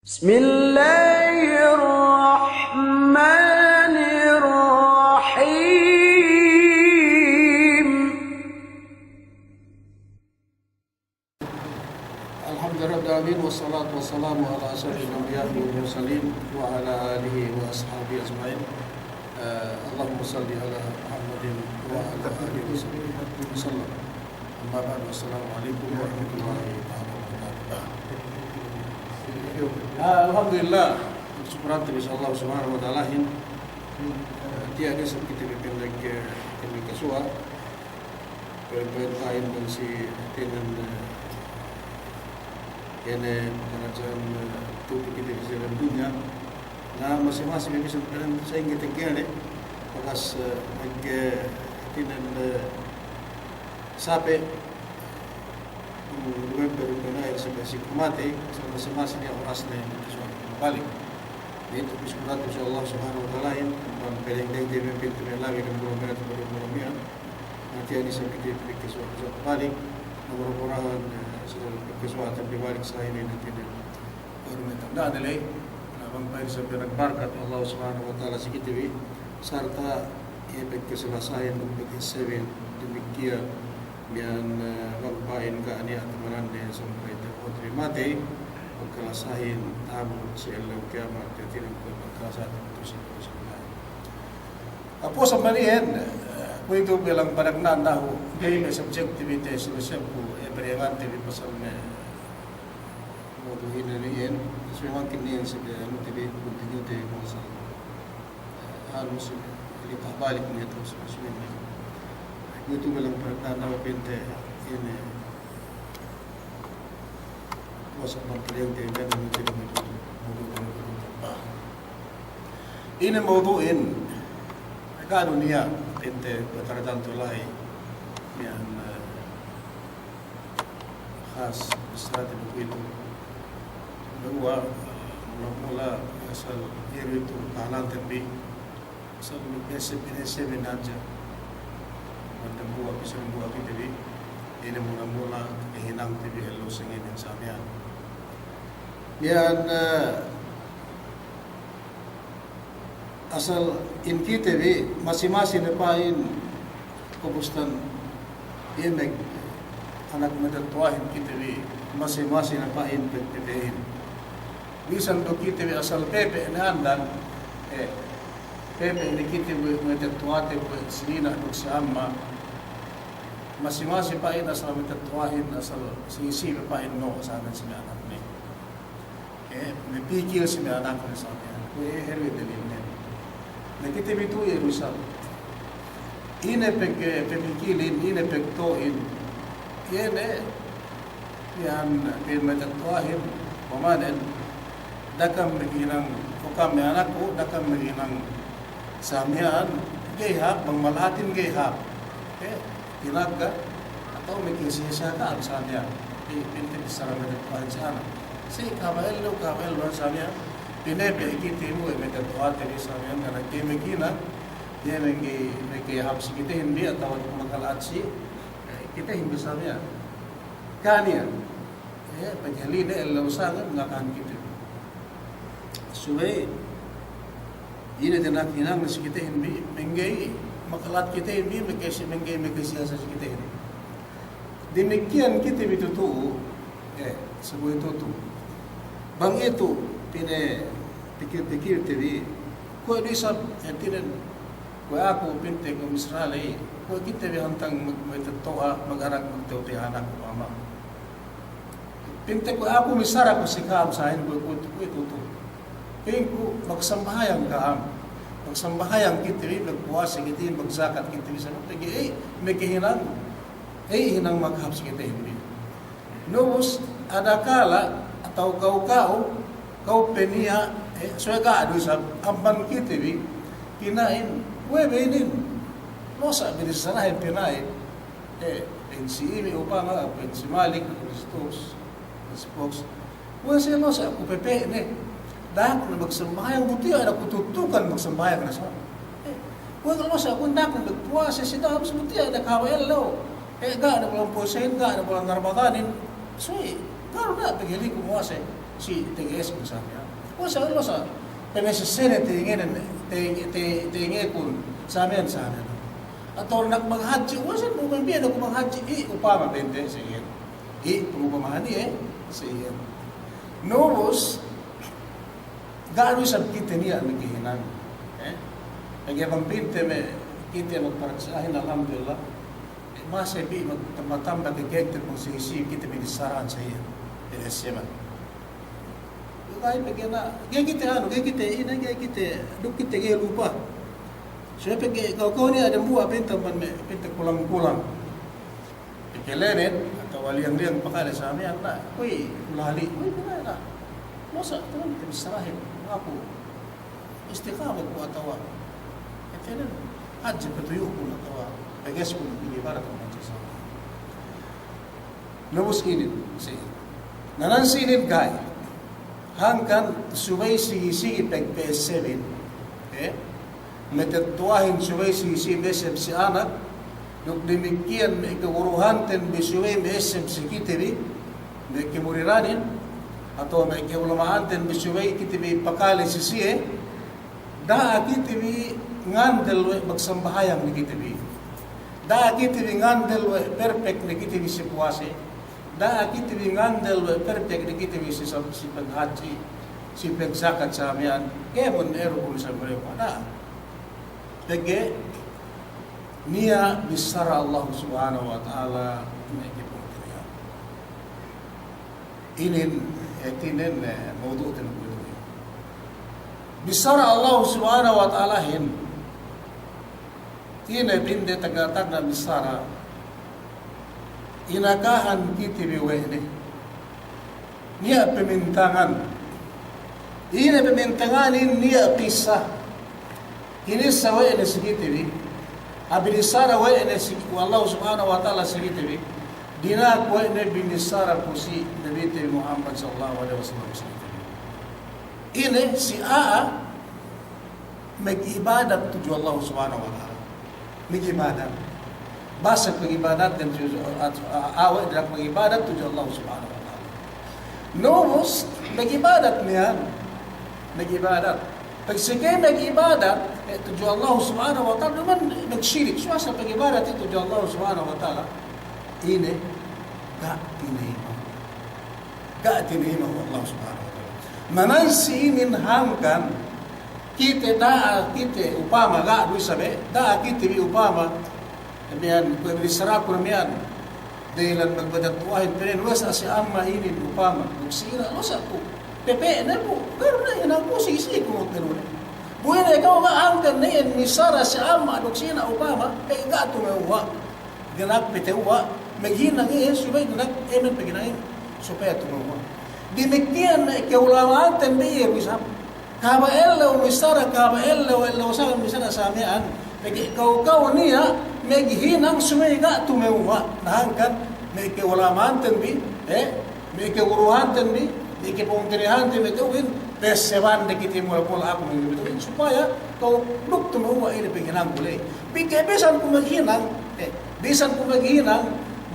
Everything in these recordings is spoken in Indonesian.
Bismillahirrahmanirrahim. Alhamdulillahirrahmanirrahim. Wassalatu wassalamu ala asyrafil anbiya'i wal mursalin wa ala alihi wa ashabihi ajma'in. Allahumma salli ala Muhammadin wa ala alihi wa sahbihi wasallam. Amma ba'du, assalamu alaikum warahmatullahi wabarakatuh. Alhamdulillah, bersyukur bisa Allah subhanahu wa ta'ala hin dia ada seperti pendek kami kesua berkain dan si dengan kene kerajaan tutup kita di dalam dunia. Nah masing-masing bisa berjalan saya ingin tegak bagas dengan sampai November yang sampai si mati masing-masing yang orasnya balik. Itu bismillah insyaallah subhanahu wa ta'ala in dan peleng-peleng dia pintu lagi dan berumur nanti ini seperti sesuatu balik nomor-nomoran sesuatu dibalik saya ini nanti baru tanda nilai abang baik sampai berkat Allah subhanahu wa ta'ala sikitiwi serta ia berkeselesaian untuk seven demikian yang bampain ke ania teman dia sampai terima mati pagkalasahin tamu sa ilaw kiamat titinang ko pagkalasahin ito sa mga apo sa manihin kung ito bilang panagnan tahu gaya may subjectivity sa po periyangante di pasal na moduhin na niyan so yung akin niyan sa ano tibi continue tayo kung sa halos ilipabalik niya ito sa suwin kung ito bilang panagnan tahu pinte yun masa pagkaliang kailan ng ini mauduin kano niya pinte pataradan tulay yan khas sa atin ito bawa mula asal ito kanan tembi asal pinese binadya wanda buwa pisang buwa kitibi ini mula hinang tibi hello singin sa amyan yan asal inkitebi masing-masing na pain kubustan imeg anak madagtuahin kitebi masing-masing na pain pagpipihin bisan do kitebi asal pepe na andan pepe ni kitebi madagtuate po sinina nung si amma masing-masing pain asal madagtuahin asal sinisipi pain no sa amin si anak ni may pikir si anak ko sa amin kaya herwe dalil niya nakitibi ito Rusal ine pekikilin ine pektoin yan pinagtatuahin pamanin dakam naginang kukam may anak ko dakam naginang samihan gayhap mangmalatin gayhap tinagka atau may kisisa ka ang samihan pintig sarang nagtatuahin sa anak si kabaelo samihan pinepe ikiti mo may tatuate ni samihan na nagtimikina dia may hapsi kita hindi at tawag magkalatsi kita hindi samihan kaniya paghalina elawsangan ngakan kita subay ina dinak hinang si kita hindi mengay makalat kita hindi mengay siyasa si kita hindi demikian kita bitutu sebuah itu bang itu pikir-pikir tadi ko di sab entinan ko ako pinte ko misrali ko kita hantang magtatoa mag-arak magtuti anak ko mama pinte ko ako misara ko sikam sa hin ko ito ko magsambayang ka magsambayang kita magpuwas kita magzakat kita sa pagi may kahinang hinang maghapsi kita hindi nus ada kala atau kau penia suega adu sa amban kitibi pinain webenin mosa binisarahin pinain pensiimi upang pensimalik spokes wese mosa ku pepe ne dak na magsambayang buti ana kututukan magsambayang na sa wala mosa kun dak na magpuasa si dam sa buti ana kawel lo ga na walang posen ga na walang narbatanin so Karo na, pagili kumuha si TGS kung sabi niya. Wasa, pinasasene, tingin kung sabi yan. At orang maghadji, wasa mo mambiyan ako maghadji, upama bente, sige. Pumupamahani sige. Nobos, gaano sa kita niya naghihinan. Nagyabang bente, kita magparaksahin, alhamdulillah. Masabi, magmatambag kagente kung sisi, kita binisaraan sa iya. Pinasyaman. Kaya kita, duk kita gaya lupa. So, kau ni ada buah pinta kulang-kulang. Pikelenet, atau waliang-liang pakala sa amin, na, kuy, ulali, na. Masa, ito kita bisarahin. Ako, istiqamad ko atawa. Ito na, hadja patuyo ko natawa. Pagas ko nag-ibarat ang magsasama. Lubos init, sige. Nanansinit gaya. Hanggang subay sige pag PS7, metatuahin subay sige besem si anak, duk demikian may kawuruhanten bisubay besem si kitiri, may kimuriranin, atau may kiulamahanten bisubay kitiri pakali si siye, daa kitiri ngandel magsambahayang ni kitiri, daa kitiri ngandel perfect ni kitiri si puwase, daa kitiri ngandel perfect ni kitiri si paghaji, si pagzakat sa amyan, kaya mo nero kung sa mereka na. Kaya niya bisara Allah subhanahu wa ta'ala naikipong kaya. Itinin maudutin ko ito. Bisara Allah subhanahu wa ta'ala pinde tagatag na bisara inagahan kitibiwene niya pemintangan niya kisah ini sawa ene sigitibi abilisara wa ene wallahu subhanahu wa ta'ala sigitibi dina ko ene binisara ko si Nabi Muhammad sallallahu alaihi wasallam sigitibi ini si mag-ibadat tuju Allah subhanahu wa ta'ala mag-ibadat basa pag-ibadat dan awal dalam pag-ibadat tujuan Allah subhanahu wa ta'ala. Nomos, mag-ibadat niyan. Mag-ibadat. Pag sige mag-ibadat, tujuan Allah subhanahu wa ta'ala, naman nag-shirik. Suwasa pag-ibadat, tujuan Allah subhanahu wa ta'ala. Ini, tinihima Allah subhanahu wa ta'ala. Manansiinin hangkan, kita upama, kita upama, Kemudian berisara kurmian dahilan magbadatwahin pero wasa si amma inin upama magsira wasa ko pepe na po pero na ina po sisi ko pero buhay na ikaw maangkan na yan misara si amma magsira upama kay gato mewa ganap petewa maghinang subay ganap emen paginain supaya tumawa dimikian na ikaulamantan biye wisam kabaella misara kabaella wala sa misara sa amian pagi ikaw niya meghinang sumiga tumewa nahangkan may kiwalamantan bi may kiwuruhantan bi may kipungtirihantan bi tuwin pesewan na kitimula pula ako may bituin supaya kau luk tumewa ini paghinang gulay bisan kung maghinang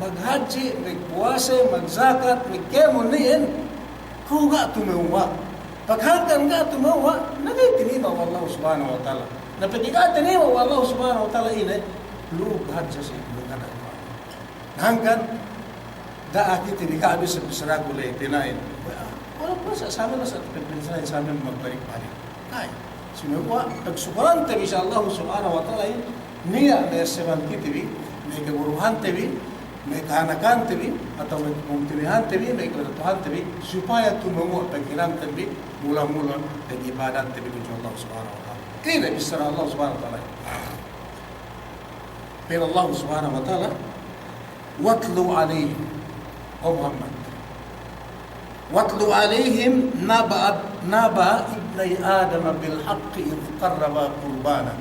maghaji magpuwase magzakat magkemon niyan kau ga tumewa paghangkan ga tumewa nagitiniba wallahu subhanahu wa ta'ala napagigatan wa Allah subhanahu wa ta'ala ini lubhat sa mga nagawa. Hanggang daaki tinikabi sa bisaragulay tinayin. Wala po sa amin na sa pinsahin sa amin magbalik-balik. Kaya, sinuwa, pagsukuran tabi sa Allah subhanahu wa ta'ala niya na yasaman kitibi, may kaguruhan tabi, may kahanakan tabi, atau may kumtirihan tabi, may kalatuhan tabi, supaya tumungo at pagkirang tabi, mula-mula, nag-ibadat tabi ng Allah subhanahu wa ta'ala. Kaya bisara Allah subhanahu wa ta'ala. Pero Allah subhanahu wa ta'ala watlu alayhim o Muhammad watlu alayhim naba ibnay Adam bilhaqqi idh qarraba qurbana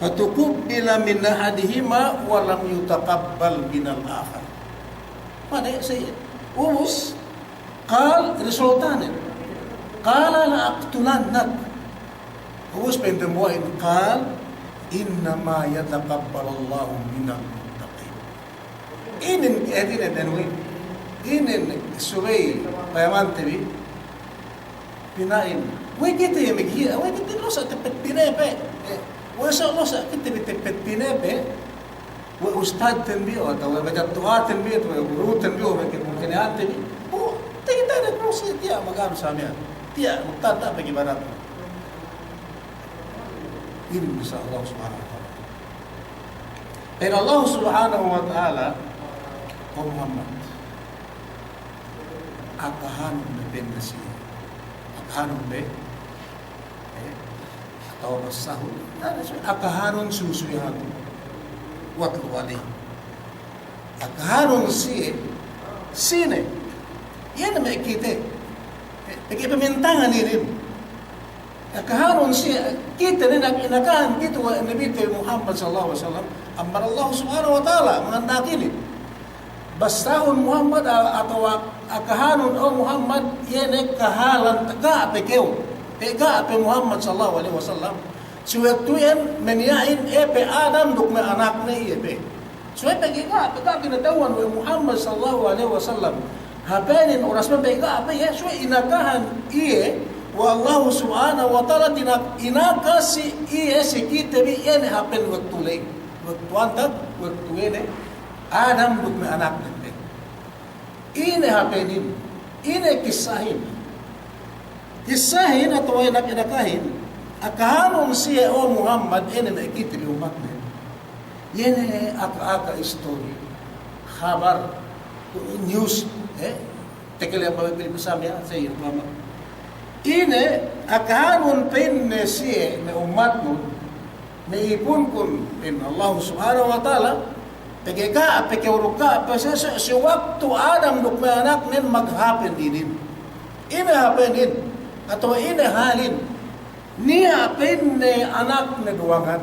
fatuqabbala min ahadihima wa lam yutaqabbal min al-akhar. Mana sayyid umus qal resultanin qala la aqtulannak umus pendemuain qal innama yataqabbalallahu minal muttaqin. Inin etin etenwin. inin subay payaman tibi pinain wai kita yang megia wai kita lo sa tepet pinepe wai sa lo sa kita tepet pinepe wai ustad tembi atau wai baca doa tembi atau wai guru tembi atau wai kemungkinan tembi oh kita ada proses dia magam samia dia mutata bagi barat ini bisa Allah Subhanahu wa taala dan Allah Subhanahu wa taala Muhammad akahan bendasi akahan be atau masahul akahanun susuyan watlu ali akahanun sine yan may kita pagipamintangan ni rin akahanun kita rin ang inakahan dito wa Nabi Muhammad sallallahu alaihi wasallam amar Allah Subhanahu wa taala mga nakilid bastahun Muhammad atau akahanun o Muhammad yan ay kahalan ga-ape Muhammad sallallahu alaihi wasallam suwektuyan menyain epe Adam duk may anak na epe suwek pagka kinatawan wa Muhammad sallallahu alaihi wasallam hapenin oras man ga-ape suwek inakahan wa Allah subhanahu wa ta'ala inakasi si kitabi yan hapen waktulay waktuantag waktuene Adam duk may anak nito. Ine hapenin, ine kisahin atau ay nakinakahin, akahanong siya o Muhammad, ine nakikita ni umat nito. Yene aka story, khabar, news, tekele ang pamipili ko sa miya, sa iyo, mama. Ine, akahanong pin siya na umat mo, naipun kun in Allah subhanahu wa ta'ala, pagka pagkauruka si waktu Adam duk may anak nin maghapin dinin inahapin din atau inahalin nihapin ni anak na duwangan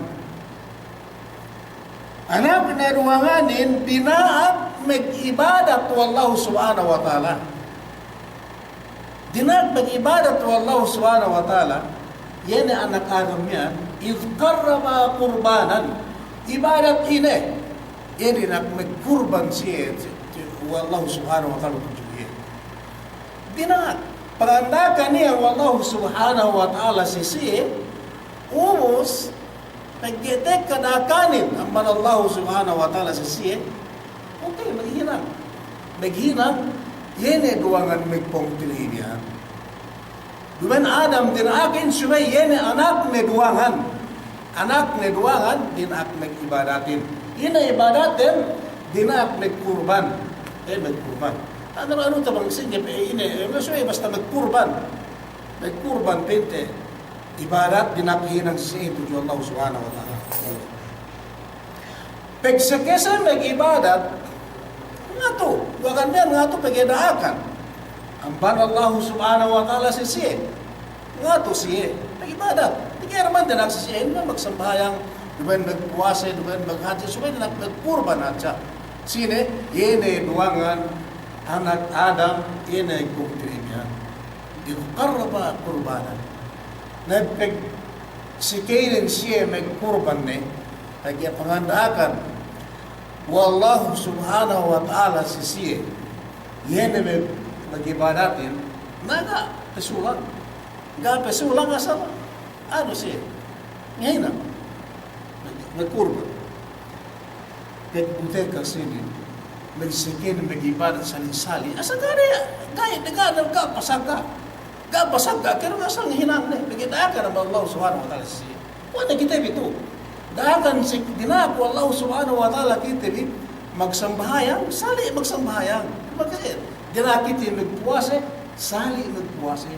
nin dinaat mag-ibadat wa Allah subhanahu wa ta'ala dinaat mag-ibadat wa Allah subhanahu wa ta'ala yan anak Adam yan idh qarraba qurbanan ibadat ine ini nak magkurban siya wallahu subhanahu wa ta'ala tujuhin. Dinaat parandakan niya wallahu subhanahu wa ta'ala siya umos pagkitek kadakanin amman Allah subhanahu wa ta'ala siya okay, maghinang yene duwangan magpong tilihan duman Adam dinakin siya yene anak na duwangan dinak mag-ibadatin ina ibadatin dinak magkurban magkurban ano tabang sige ina basta magkurban pinte ibadat dinak hinang siya tuju Allah subhanahu wa ta'ala pagsakesan mag-ibadat nga to pagidaakan amban Allah subhanahu wa ta'ala siya nga to siya mag-ibadat kaya naman dinak siya magsambayang duman magpuwasa, duman maghaji, sumay na magkurban at siya. Sine, yene duwangan, anak Adam, yene kumtirin niya. Iqarraba kurbanan. Nagpag sikainin siya magkurban ni, kaya pangandakan, wallahu subhanahu wa ta'ala si siya, yene mag-ibadatin, naga, pesulang. Ga pesulang asama. Ano siya? Ngayon na. Nagkurban. Kaya buntay kasi nagsikin mag-ibadat sali-sali. Asa gaya nagandang ka, pasag ka. Kaya nga sang hinang na. Nagidaakan ang Allah subhanahu wa ta'ala siya. Wala kita ito. Daakan dinako Allah subhanahu wa ta'ala kita magsambahayang, sali magsambahayang. Magkaya, dinakiti magpuwase, sali magpuwase.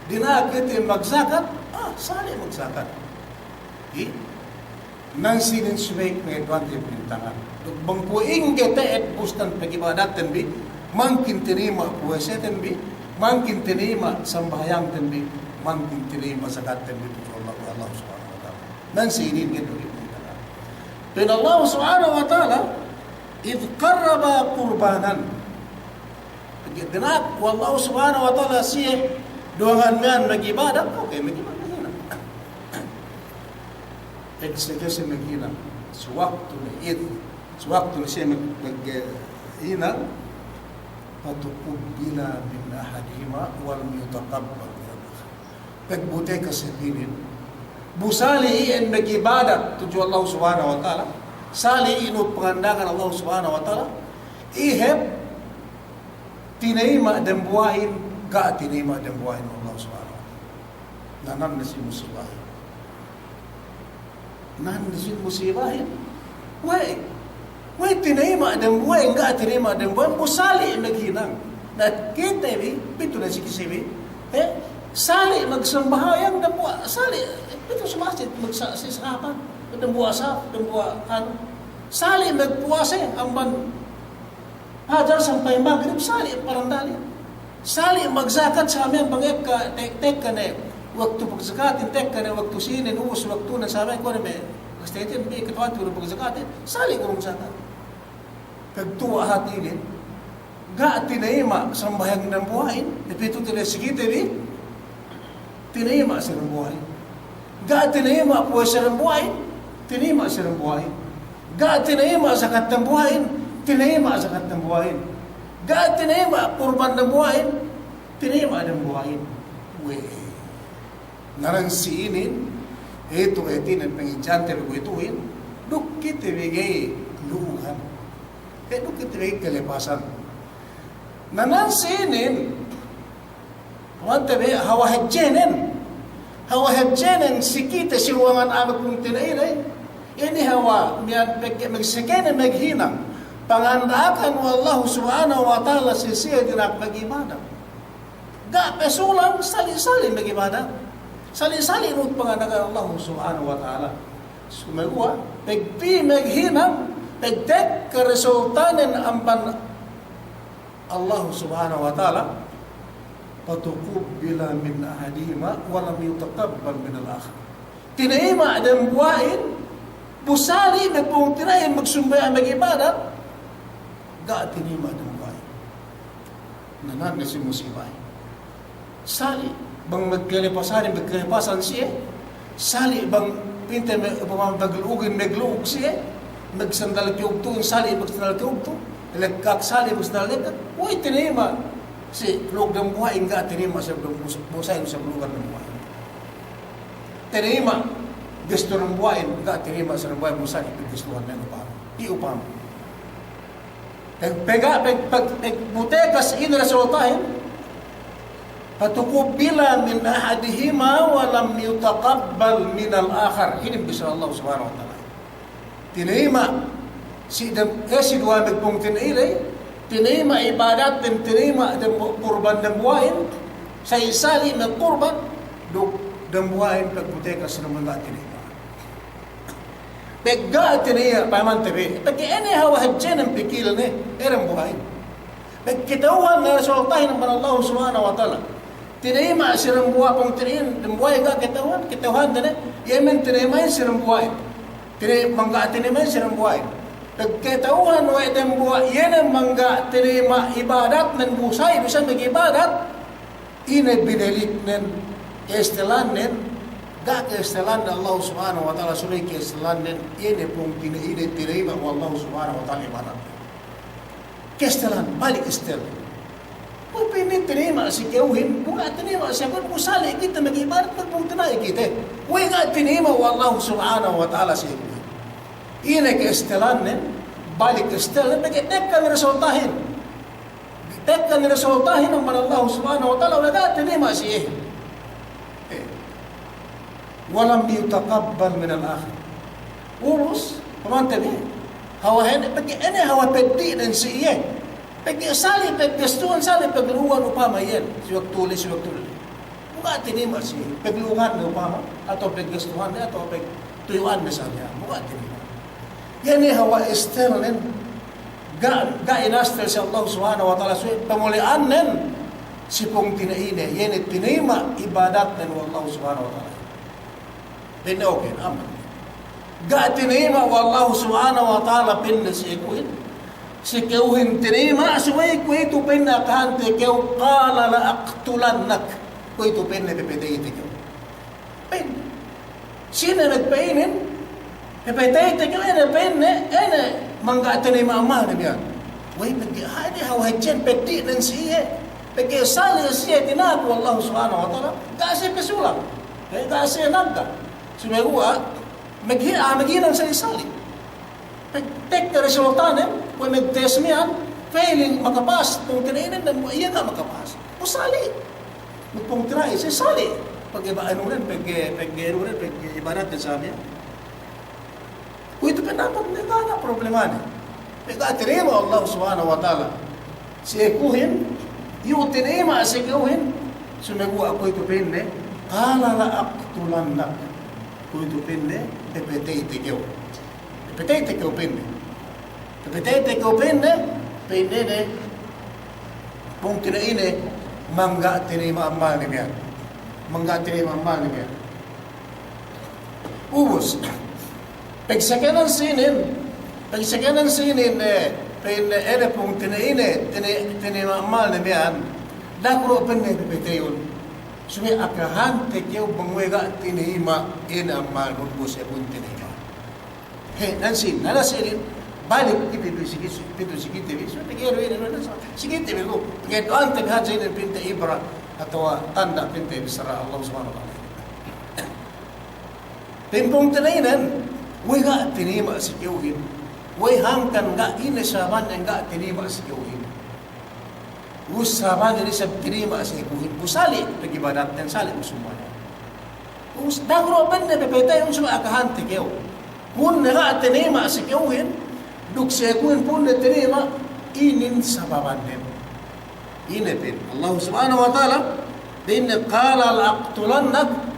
Dinakiti magzakat, sali magzakat. Nang sinin sumaik ng edwan tayo pinintangan. Bangkuing kita at bustan pag-ibadat tanbi, mangkin tinima puwese tanbi, mangkin tinima sambahayang tanbi, mangkin tinima zakat tanbi, tuju Allah subhanahu wa ta'ala. Nang sinin kita pinintangan. Pero Allah subhanahu wa ta'ala, idh qarraba qurbanan. Pag-ibadat, Allah subhanahu wa ta'ala siya, duwangan man mag-ibadat, okay, mag-ibadat. Kasi maghina sewaktu na siya maghina fatuqbila min ahadihima walam yutaqabbal min al-akhar. Pagbuti ka sabihin, busali iyan nag-ibadat tuju Allah subhanahu wa ta'ala, sali inut pangandangan Allah subhanahu wa ta'ala, iheb tinayma dan buhayin, ka tinayma dan buhayin Allah subhanahu wa ta'ala. Nanan na si musibahin. Nanan na si musibahin. Way tinayma dan buhayin, ka tinayma dan buhayin, busali naghinang. Na kita pito na si kisibi, sali magsambahayang dan buha, sali, pito sa masjid, magsasisahapan, dan buha asaf, dan buha sali magpuwase, ang hajar sampai maghrib, sali parandali. Sali magzakat sa amin, bangep ka, tek ka na, waktu pagzakatin, tek ka na, waktu sinin, uus, waktu na sa amin, ko na may, kastitin, may katuwat, kung pagzakatin, sali ko rin zakat. Pagtuwa hatinin, ga tinayma sambahang ng buhayin, ipito tinay, sige tabi, tinayma sa ng buhayin. Ga tinayma po sa ng buhayin, tinayma sa ng buhayin. Ga tinayma zakat ng buhayin, tinayma zakat ng buhayin. Ga tinayma kurban ng buhayin, tinayma ng buhayin. Naransiinin, ito at pangidyante bago ituin, dukit ibigay luhan. Dukit ibigay kalipasan. Naransiinin, hawahedjenen, sikita siluangan amat kong tinairay, ini hawa, magsikena maghinang, pangandakan wa Allah subhanahu wa ta'ala siya dinak mag-ibadah. Ga pesulang, sali-sali mag-ibadah. Sali-sali nung pangandakan Allah subhanahu wa ta'ala. Sumaguwa, pagpi maghinang, pagtek karesultanin ang Allah subhanahu wa ta'ala, patuqbila min ahadihima walam yutaqabbal min al-akhar. Tinayma ang buhain, busali nagpong tinayin magsumbay ang mag-ibadat, ga tinayma ang buhain. Nanan na si musibay. Sali bang magkalipasan siya, sali bang pinte magluugin siya, magsandalagiyog to, sali magsandalagiyog to, ilagkak sali magsandalagiyog, uy tinayma si log ng buhay nga tinayma sa busayin sa lugar ng buhay. Tinayma gusto ng buhay nga tinayma sa buhay busayin ipigustuhan ng upang iupang. Pagbutekas inresultahin, patuqbila min ahadihima walam yutaqabbal min al-akhar. Hinim bisa Allah subhanahu wa ta'ala. Tinayma si dua nagpong tinairay, tinayma ibadat din, tinayma din kurban ng buhayin, sa isali ng kurban, ng buhayin pagbutekas ng mga tinayma. Pagga tinayma, paman tabi, pagka hawahad dyan ang pikilan erang buhayin. Pagkitauhan na resultahin ng Allah subhanahu wa ta'ala, tinayma sirang buha pong tinayin, ng buhayin nga kitauhan na yamin tinayma yun sirang buhayin. Mangga tinayma yun sirang buhayin. Pagkitauhan wa itang buha, yan ang mangga tinayma ibadat ng busay, bisa mag-ibadat, inay binalik ng kestelan ng, ga kestelan na Allah subhanahu wa ta'ala, sulay kestelan ng, inay pong tinayma wa Allah subhanahu wa ta'ala ibadat. Kestelan, balik estel. Kung pinitinayma si Kewin, kung tinayma siya, kung sali kita mag-ibadat, kung tinay kita, kung nga tinayma wa Allah subhanahu wa ta'ala siya. Inay ka-estelan balik ka-estelan, nag-itek ka niresultahin. Itek ka niresultahin ng Allah subhanahu wa ta'ala, wala tinima siya. Walang yutaqabbal min al-akhir. Ulos, pamantabi, hawahin, pag-iinay hawapagdi ng siya. Pag-isali, pag-gastuhan, sali, pagluwan upama yan. Siwagtuli. Mga tinima siya. Pagluwan na upama, ato pag-gastuhan na, ato pag-tuyuan na sa niya. Mga tinima. Yan hawa esternen, ga inastel si Allah subhanahu wa ta'ala, pamulian nen, si pong tinaine, yan tinayma, ibadat nen wa Allah subhanahu wa ta'ala. Then okay, aman. Ga tinayma wa Allah subhanahu wa ta'ala, pinna si ikuin, si kewin tinayma, suway ko ito pinna kahante, kew kala la aktulannak, ko ito pinna pipitay ito. Pin, sino nagpainin? Ipatay ito yung penne, mangga tinayma amah na biyan. Way hadi hawajin pedi nan siya. Pagi sali siya tinaku Allah subhanahu wa ta'ala. Kasi pesulang. Kasi nagka. Sumegua, maghinang sa isali. Pagtek ka resulta kung mag-test niyan, failing, makapas. Kung tinainin na, iya ka makapas. O sali. Kung try, siya sali. Pag-ibaan rin, pag-ibarat din sa amin. Kung ito pinapat, may gana problema niya. Pag-atirima Allah subhanahu wa ta'ala. Si ekuhin, yung tinima si ekuhin, sumegua ako ito pinne, kala laaktulan na. Kung ito pinne, epetay tikiw. Epetay tikiw pinne. Epetay tikiw pinne, pinne ne, kung tinaine, mangga tinima ang mali niya. Mangga tinima ang mali niya. Ubus. Pagsakyan ng sinin, ere pong tinaine, tinimamal na miyan, dakro pinne pipitayon. Sumi akahan, tekyaw bangwega, tinihima, inamal, magbus, pong tinihima. Nansin, nalasinin, balik, pipisigitibi. So, nag-ero yun, sigitibi ko. Kaya doon, taghadsin ng pinta ibra, atau tanda pinta ibisara Allah subhanahu wa ta'ala. Pimpong tinainan, wega tinima si kiuhin. Way hangkan nga inasaman nga tinima si kiuhin. Usaman ini sa tinima si kiuhin. Usali, nagibadat yan sali usumman. Dagro ben na bebetay yung suma akahante kiyo. Kung nga tinima si kiuhin, duk si kiuhin pun na tinima, inin sa babandem. Inipin. Allah subhanahu wa ta'ala, din qala al-aqtulannak,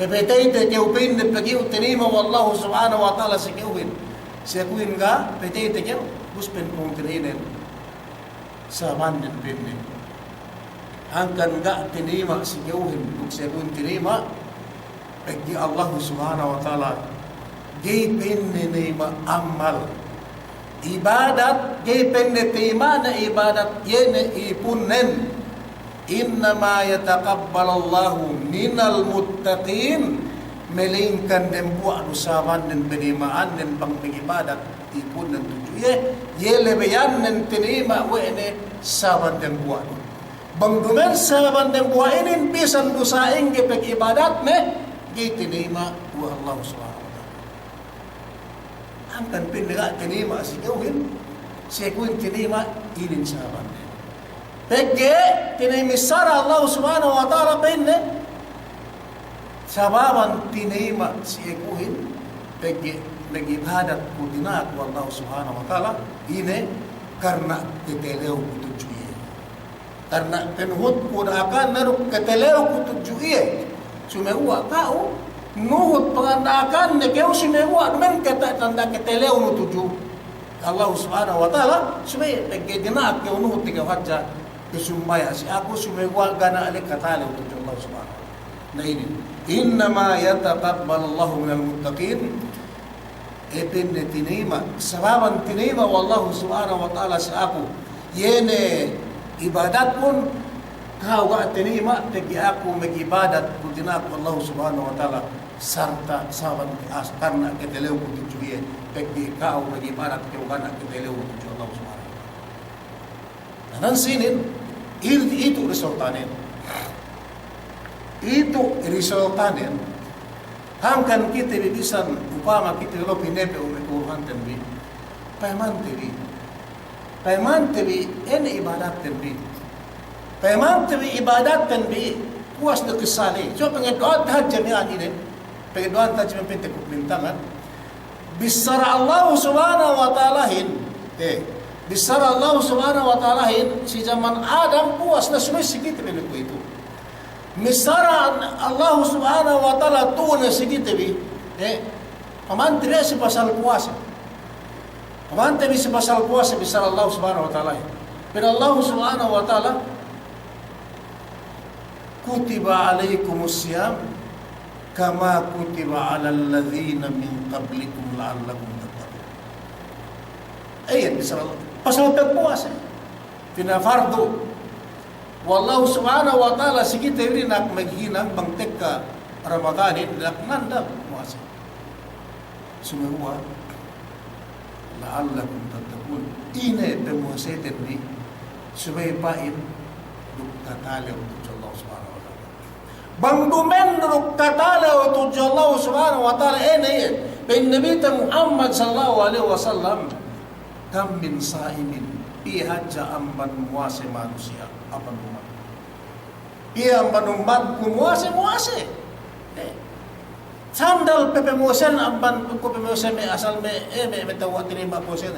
pepetay kiyo pin na pagiyo tinima wallahu subhanahu wa ta'ala si kiuhin. Si kiuhin nga, pepetay kiyo, guspin kong tininin sa bandem pinnin. Hangkan nga tinima si kiuhin, duk si kiuhin tinima, pagi Allah subhanahu wa ta'ala, gipin ninima amal. Ibadat, gipin nitima na ibadat, yene ipunnen. Innama yatakabbalallahu minal muttaqin. Melingkan din po anusaman din binimaan din pang ibadat, ipunnen tujuye. Yelebeyan ng tinima, wene saban din po ano. Bangdumen saban din po inin, bisan dusaing gipag ibadat me, gitinima wa Allah subhanahu wa ta'ala. Hangkan pindaga tinima si gawin, si kuwin tinima inin saban. Pegge tinimisara Allah subhanahu wa ta'ala pinne, sababan tinima si kuwin, pegge nagibadat ko dinak wa Allah subhanahu wa ta'ala, ine karena titelew ko tujuye. Karena penuhut ko na akan naruk ketelew ko tujuye. Sumewa tao, nuhut pangandakan na kayo sumewa, naman kata tanda ketelew no tuju. Allah subhanahu wa ta'ala, sumay, nagkidinaak kayo nuhut ikaw hadja, kusumaya si ako sumewa gana alik katalew tuju Allah subhanahu wa ta'ala. Na ini, innama yataqabbal Allahu minal muttaqin, ipin na tinima, sababan tinima wallahu subhanahu wa ta'ala sa ako, yene ibadat pun, kawa tinima, tagi ako mag-ibadat kung dinako Allah subhanahu wa ta'ala sarta saban karena ketelew ko tujuye tagi ikaw mag-ibadat kayo kana ketelew ko tujuye Allah subhanahu wa ta'ala. Nansinin, itu resultanin. Itu resultanin. Hangkan kita bibisan upama kita lo pinepe umikuhan tenbi. Paiman tebi, ini ibadat tenbi. Pemang tebi ibadat kan bi puas na kesali. So pengedoan tahad jami'an ini, pengedoan tahad jami'an pinta kupintangan. Bisara Allah subhanahu wa ta'alahin, bisara Allah subhanahu wa ta'alahin, si zaman Adam puas na sumisigit pinag ko ito. Misara Allah subhanahu wa ta'ala tuwa na sigit bi, pamantri si pasal puasa. Pamantri si pasal puasa, bisara Allah subhanahu wa ta'alahin. Pero Allah subhanahu wa ta'ala, kutiba alaikumus siyam kama kutiba alal ladzina min qablikum la'allakum tattaqun. Ayan, pasal pagpuasa. Pinafardo. Wallahu subhanahu wa ta'ala sigita rin nak maghinang bangtek ka Ramadanin nak nanda puasa. Sumewa la'allakum tattaqun. ine pemuaseten ni sumaypain katalaw tu Allah subhanahu wa ta'ala. Bang dumendruk katalaw tu Allah subhanahu wa ta'ala ene bin Nabi Muhammad sallallahu alaihi wasallam kam min saimin ihajja amban muase manusia amban umat. Ia amban umat muase sandal pepe muasen amban ko pepe muasen me asal me tawa tinima muasen.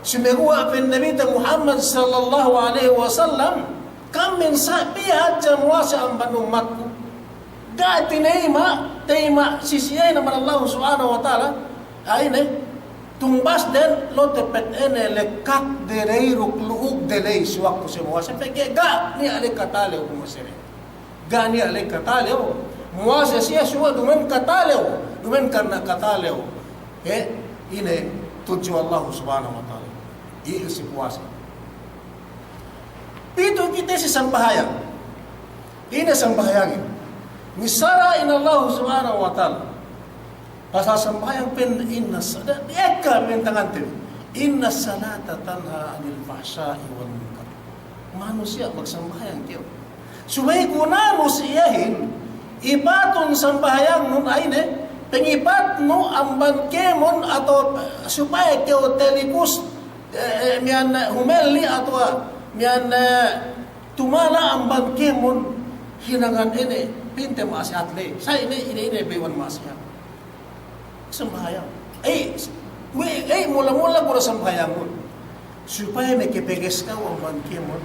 Sumegua bin Nabi Muhammad sallallahu alaihi wasallam kam min ihajja muase amban umatku. Da tinima sisiya naman Allah subhanahu wa ta'ala ayne tumbas den lo tepet ene lekak derei rukluuk delei suwaktu semua sampai ga ni ale katale ko masere ga ni ale katale muase sia suwa dumen katale dumen karena katale ine tuju Allah subhanahu wa ta'ala si puasa itu kita si sambahayang ine sambahayangin misara in Allah subhanahu wa ta'ala pasal sembahyang pen inna salat eka mentangan tu inna salata tanha anil fahsya'i wal munkar. Manusia magsembahyang tiyo subay kunano siyahin ibatong sembahyang nun ayne pengibat no amban kemon atau supaya keo telikus mian humeli atau mian tumala amban kemon hinangan ini pinte maasiat le sa ini bewan maasiat sembahyang mula-mula ko sembahyang mo supaya may kipeges ka ang bangkimon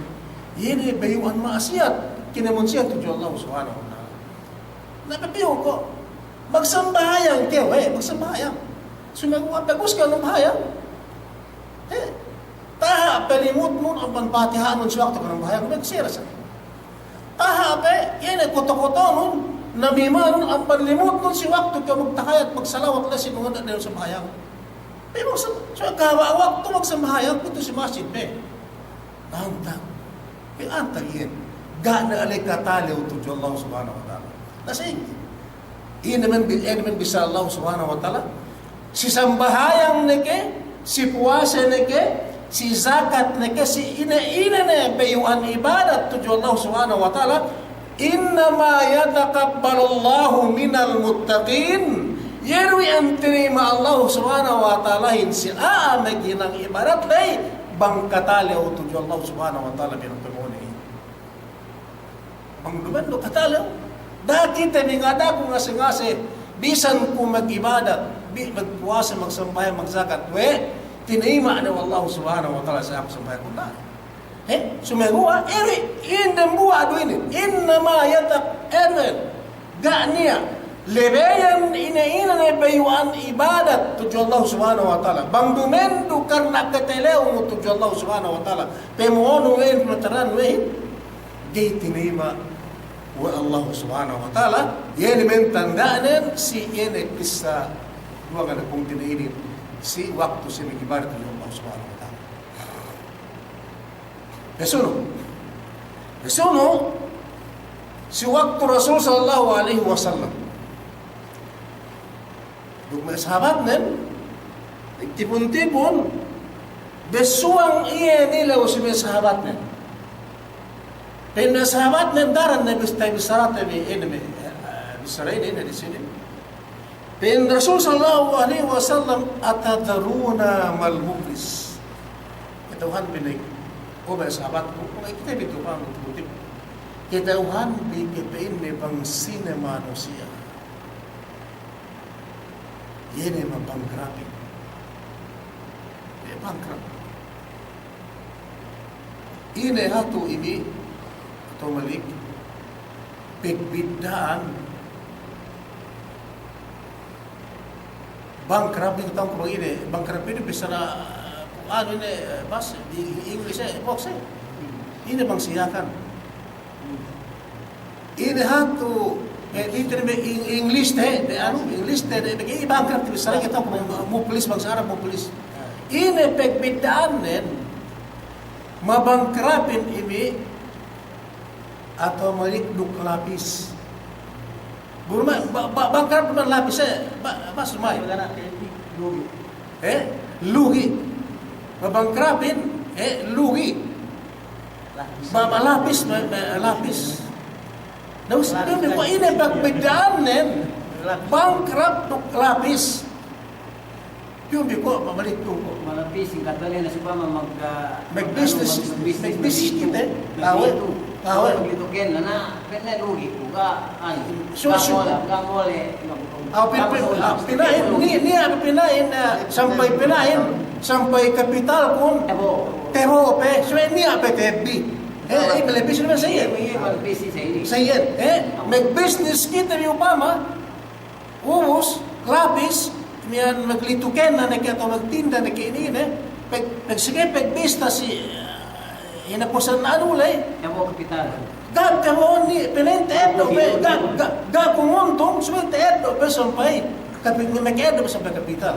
ini bewan maasiat kinamon siya tuju Allah subhanahu wa ta'ala napapiyo ko magsambahyang kayo magsambahyang sumagawa bagus ka ng bahayang taha pelimut mo ang panpatihaan nun suwakto ka ng bahayang magsira sa taha yan ay koto-koto nun namima nun ang panlimut nun si waktu ka magtakay at magsalawat na si mga dahil sa bahayang so kawa waktu magsamahayang ito si masjid antag yan gana alay kataliw tuju Allah subhanahu wa ta'ala nasing ini naman bisa Allah subhanahu wa ta'ala si sambahayang neke si puasa neke si zakat neke si ina na bayuan ibadat tuju Allah subhanahu wa ta'ala innama yataqabbalullahu minal muttaqin yerwi ang tinima Allah subhanahu wa ta'ala si ginang ibadat lay bangkatali o tuju Allah subhanahu wa ta'ala pinagpamuni bang dumendo katali dati temingada ko ngasi bisan ko mag-ibadat magpuasa magsambahay magzakat tinima na Allah subhanahu wa ta'ala sa ako sambahay ko na sumegua indem buwa duinin innama yatak ga'niya lebeyan ina na bayuan ibadat tuju Allah subhanahu wa ta'ala bang dumendo karna katelew mo tuju Allah subhanahu wa ta'ala pemono mataran di tinima wa Allah subhanahu wa ta'ala yan mentandaanan si ene bisa dua kada kung tinainin si waktu si ibadat tuju Allah subhanahu wa ta'ala Besuno si waktu Rasul sallallahu alaihi wasallam dugma sahabat nen tipun-tipun besuang iya nila si sahabat nen sahabat nen daran na bisarat bisarain di sini Rasul sallallahu alaihi wasallam atadaruna mal muflis Tuhan binig sahabat ko kung kita bito pang tutip kita uhan bikitain may pang sine manusia yene mapanggrapik panggrap ine hatu ini atau malik pigbidaan bangkrapik itong kung ini bangkrapik bisa na ano ini bas di English box ini bang siyakan ini hatu itu English de bangkrap bisa kita mau polis bangsa Arab mau polis ini pegbidaan nen mabangkrapin ini atau malik duk lapis burma bangkrap dengan lapis mas rumah lugi mabangkrapin, lugi. Malapis, malapis. Tapos, kung ini pagbidaanin, bankrupt ng lapis. Yung ko, mamalik ko. Malapis, yung katuloy na si Pama mag-business kita. Awet. Maglitukin na lugi ko ka, pinain, sampay kapital kung tero pe, so niya pe tebi. Malapis naman sa iyo. Sa iyo. Mag-business kita yung Pama, ubos, lapis, miyan maglituken na nagkato magtinda na kainin sige pagbista si inapusan na anulay kapital gagawon ni pinente edo gagawon suwente edo sampay kapag nag-edo sampay kapital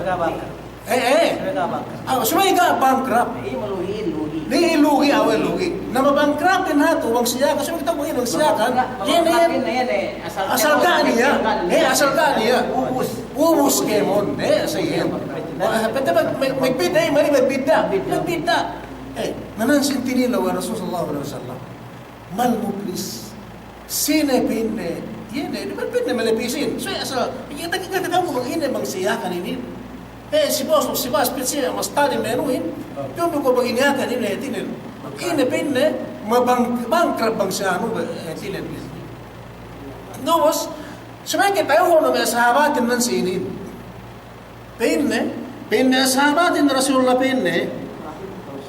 sumay ka bankrupt di lugi awal lugi na mabangkrupin hato wang siya kasi kita mo yun ang siya kan asal ka niya ubus kemon sa iyan pwede magbida mali magbida nanansin tinila wa Rasulullah sallallahu alaihi wasallam malmuplis sinepin yan di ba pwede malapisin so asal kita mo bang ina bang siya kaninin si boss siya mas tadi menuhin yung ko bang iniyakan tinin inepin mabangkrap bang siya tinin Nuos, sumake tayo ko ng sahabatin ng sinin. Pinne sahabatin Rasulullah pinne,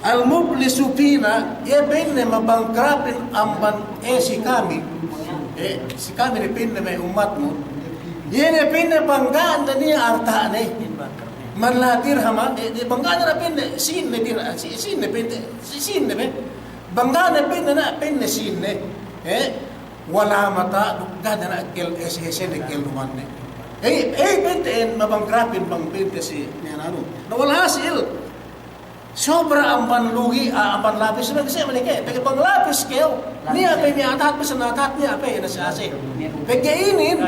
al-mublisu pina, pinne mabangkrapin amban si kami. Si kami ni pinne may umat mo. Yene pinne banggaan na niya artaan manlatir hama, banggaan na pinne, sinne banggaan na pinne sinne. Wala mata gada na kel SSN kel lumanne pinten mabangkrapin bang pinte si nanano na wala hasil sobra ang panlugi ang panlapis na kasi malike pag panglapis kayo niya pa niya atat pa sa natat niya pa na sa ase pagkainin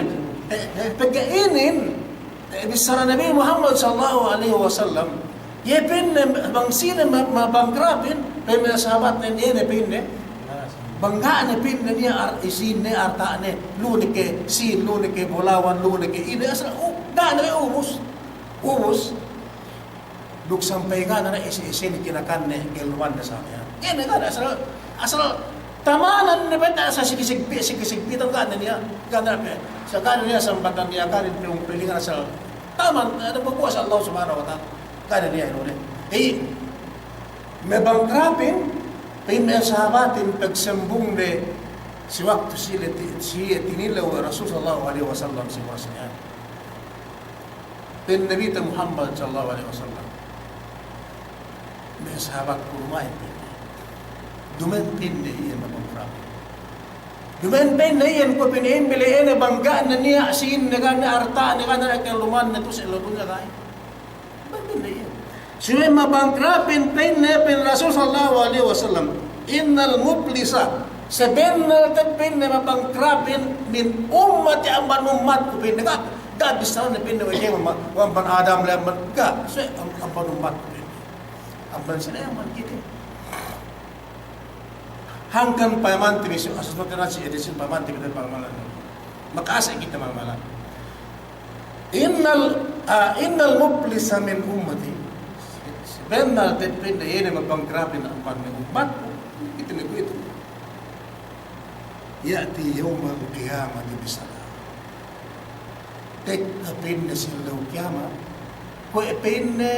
bisara Nabi Muhammad sallallahu alaihi wasallam yepin bang sila mabangkrapin pa mga sahabat na niya pinne banggaan na pin na niya isin na artaan na lunik ke sin lunik ke bulawan lunik ke ina asal daan na ubus duk sampai nga na isin kinakan na kelwan na sa kanya kaya na asal tamanan na beta sa sigisigpitan ka na niya gana sa kanan niya sa batang niya kanin yung pilingan sa taman na pagkuha sa Allah subhanahu wa ta'ala kanan niya may bangkrapin Pina sahabatin pagsambung de si waktu siya tinilaw Rasul sallallahu alaihi wasallam si Rasulnya. Pin Nabi Muhammad sallallahu alaihi wasallam. May sahabat ko lumayan pin. Dumampin na iyan mabangkrap. Dumampin na iyan ko pinimbili na banggaan na niya sin na gana arta na gana nakaluman na to sa ilabon na kain. Dumampin na iyan. Siya mabangkrapin pin Rasul sallallahu alaihi wasallam. Innal muplisa sabihin na pin na mabangkrapin min ummati amban ummat ko pin na gabis na pin na wajay wamban Adam lamban ka so amban ummat ko pin amban sila amban kita hanggang payamanti miso asas natin si edisin payamanti kita pangamalan makaasa kita pangamalan innal muplisa min ummati ben na pin na yun mabangkrapin ang pag-umat ito na ito yati yawmal qiyamati bisala tek na pin na silaw kiyama ko pin na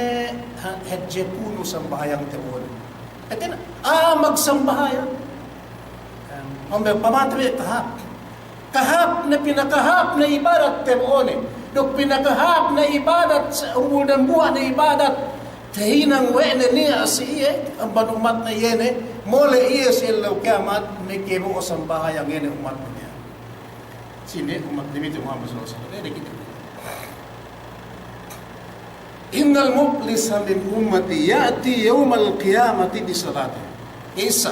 hadje puno sa bahayang tebon at magsambahayan ang pamatri kahap na pinakahap na ibadat tebon dok pinakahap na ibadat sa umulan buwan na ibadat Tahinang wena niya si iye, ang banumat na yene, mole iye si ilaw kiamat, may kebo o sambahay ang yene umat mo niya. Sini, umat ni Muhammad sallallahu alaihi wasallam. Innal muplisa min ummati ya'ti yawmal qiyamati bi salati. Isa,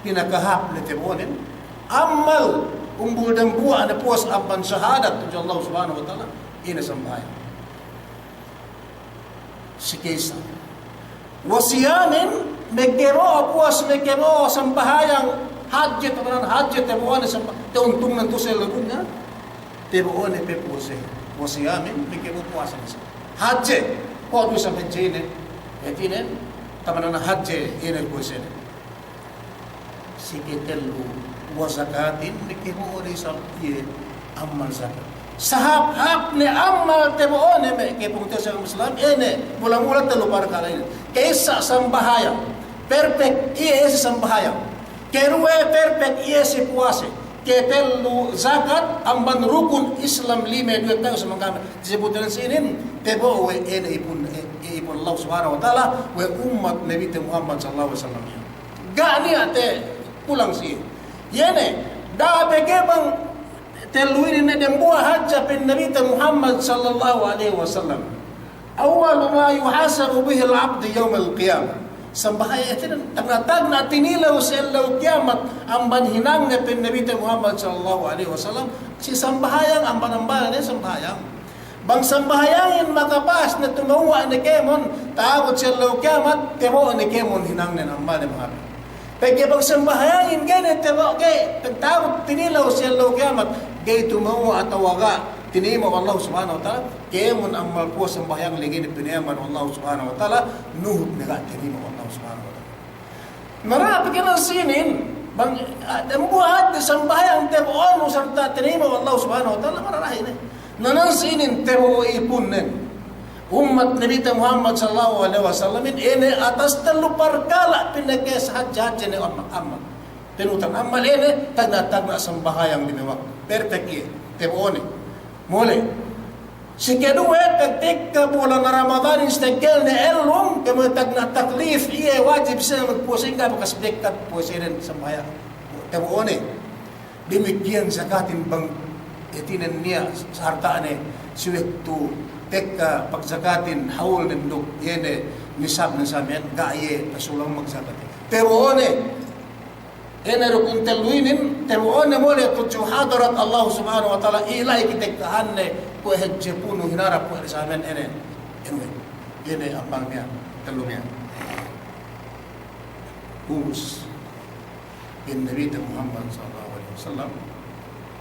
pinakahap na tebonin, amal, umbudang buwa na puwas amban syahadat tuja Allah subhanahu wa ta'ala, ina sambahay. Si Kesa, wasiyamin megero puas megero sambahayang hajjet tanan hajjet tebuan te untung nan to sa lagunya tebuan pe pose wasiyamin megero puas hajjet ko do sa benjene etinen tamanan hajje ene pose sikitelu wa zakatin megero ri sa ye amal zakat sahab ne amal tebuan me ke punto sa Islam ene mula-mula telu para kalain kaisa sambahayang perfect iya sa sambahayang keruwe perfect iya si puase ketelu zakat amban rukun Islam 5 tayo sa mga kamay disebutan sinin tebo we ene ipun Allah subhanahu wa ta'ala we umat Nabi Muhammad sallallahu alaihi wasallam gani ate pulang si yene da begebang teluin na dembuah hajja pin Nabi Muhammad sallallahu alaihi wasallam awal ma yuhasabu bihi al-'abd yawm al-qiyamah sambahaya itinan tangatag na tinilaw sa ilaw kiamat ang banhinang na pin Nabi Muhammad sallallahu alaihi wasallam si sambahayang ang banambalan niya sambahayang bang sambahayangin makapas na tumawa ni kemon tagot sa ilaw kiamat temo ni kemon hinang na ng bani mga pagkaya bang sambahayangin ganit temo kay tagot tinilaw sa ilaw kiamat kay tumawa at tawaga tinimo Allah subhanahu wa ta'ala kemon ang malpo sambayang ligin pinayaman Allah subhanahu wa ta'ala nuhut nga tinimo Allah subhanahu wa ta'ala marami ka ng sinin bang dambuhat sambayang teboon mo sarta tinimo Allah subhanahu wa ta'ala mararahin nanang sinin tebo ipunen umat Nabi Muhammad sallallahu alaihi wasallam ene atas telu parkala pinakes hajjat ni amal pinutang amal ene tagna sambahayang dinawak perfect teboon muli si kedua tagtik ka bulan Ramadan istagel na elong kamo tagna taklif iya wajib sa magpusing ka bakas dekat pusirin sambayang teboon demikian zakatin bang itinan niya sa hartaan siwektu tekka pagzakatin haul nindog yene nisab na samin gaye pasulang magzakat teboon ene rukun teluinin teboon mo le tutju hadarat Allah subhanahu wa ta'ala ilay kitektahan ne ko hejje puno hinarap ko sa amin ene ambang niya telungnya humus bin Nabi Muhammad sallallahu alaihi wasallam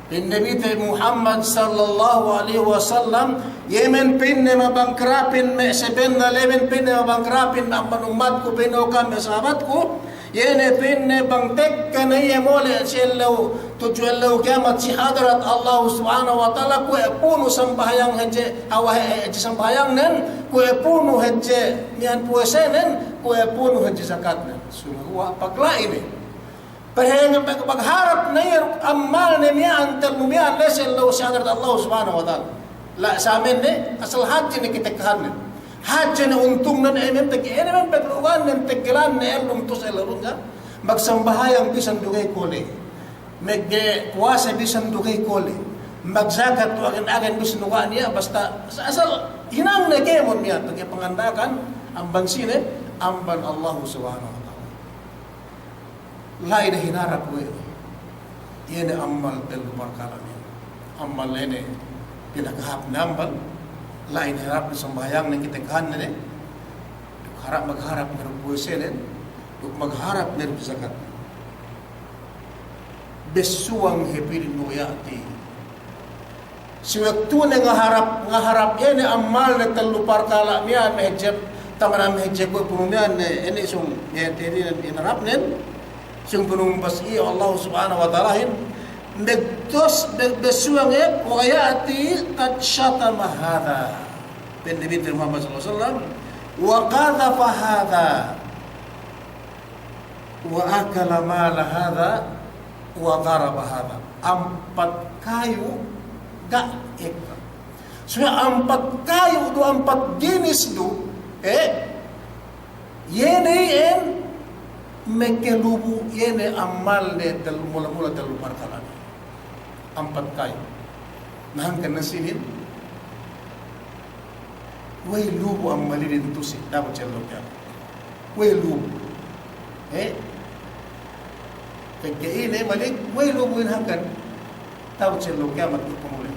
bin Nabi Muhammad sallallahu alaihi wasallam yemen pinne mabangkrapin me seben na leven pinne mabangkrapin ang umat ko pinokam sahabat ko yene pinne bangtek kanaya mole siyallaw tujuallaw kiamat si hadarat Allah subhanahu wa ta'ala kue puno sambahayang hejje awahe hejje sambahayang nen kue puno hejje mian puesenen kue puno hejje zakat nen sumua pagla ini perhengan pagharap na yung amal na miyan talmumiyan lesiyallaw si hadarat Allah subhanahu wa ta'ala la sa amin asal haji ni kita kahanin haja na untung na naimem tagi enemen paglugan ng tegilan na elong to sa larun nga magsambahayang bisan dugay kole megge puwasa bisan dugay kole magzakat to agan bisan dugaan niya basta asal hinang na kemon niya tagi pangandakan ang bansine amban Allah subhanahu wa ta'ala lain na hinarap ko yun amal telu barkalan amal ene pinakahap na ambal lain harap na sambayang ng kitaghan na harap magharap na puwesenen magharap na zakat besuang hepirin nuyati si waktu na nga harap yan amal na talupar kala miyan mehejep tamanan mehejep ko punumian ini sung yatiri inarap nen sung punumbas iya Allah subhanahu wa ta'ala nagtos besuang wa yati qad shatama hadha bin Nabi Muhammad sallallahu alaihi wasallam wa qadhafa hadha wa akala mala hadha wa daraba hadha ampat kayu ga ekta so ampat kayu do ampat jenis do yene mekelubu yene amal de dal mula-mula dal parkalan ampat kayo nahangkan na sinin way lubo ang malilin to si dapat siya lukyan way lubo kagkain malik way lubo yun hangkan dapat siya lukyan matupamulin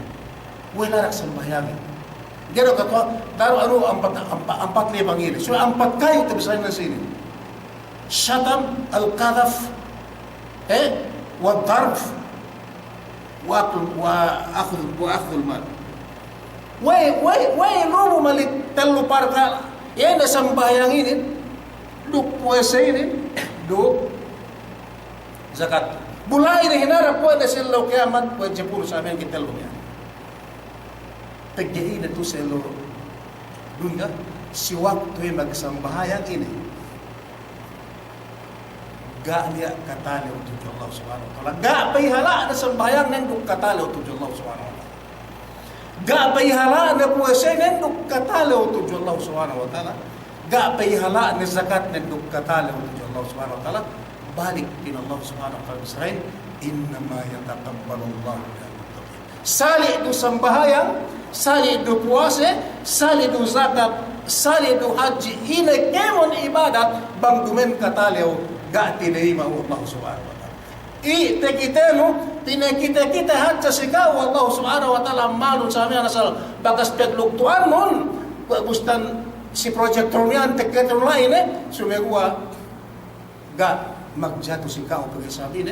way larak sa bahayagin Gero katwa, daro ano ampat libang ini. So ampat kayo tabisahin na sini. Syatam, al-kadhaf, wa darf, wa akhdul mal. Way lumo malit telu parka. Yan na sambayang ini. Duk puasa ini. Duk zakat. Bulay na hinarap po na sila kiamat. Pwede puro sa amin kitelo niya. Tagyain na ito sa ilo dunya, si waktu magsambahayan ini ga niya katalaw to Allah subhanahu wa ta'ala. Ga payhala na sambahayan nanduk katalaw to Allah subhanahu wa ta'ala. Ga payhala na puwasay nanduk katalaw to Allah subhanahu wa ta'ala. Ga payhala na zakat nanduk katalaw to Allah subhanahu wa ta'ala. Balik din Allah subhanahu wa ta'ala Israel, innama yataqabbalu Allah minal muttaqin. Sali do sambahayan, sali do puasa, sali do zakat, sali do haji, ina kemon ibadat bang dumen katalew ga tinayma Allah subhanahu wa ta'ala. Tekiteno tinakita haja sikaw Allah subhanahu wa ta'ala malun sa amin asal bagas pegluktuan mon gustan si projector niyan tekiteno lain sumegwa ga magjato sikaw pagsabi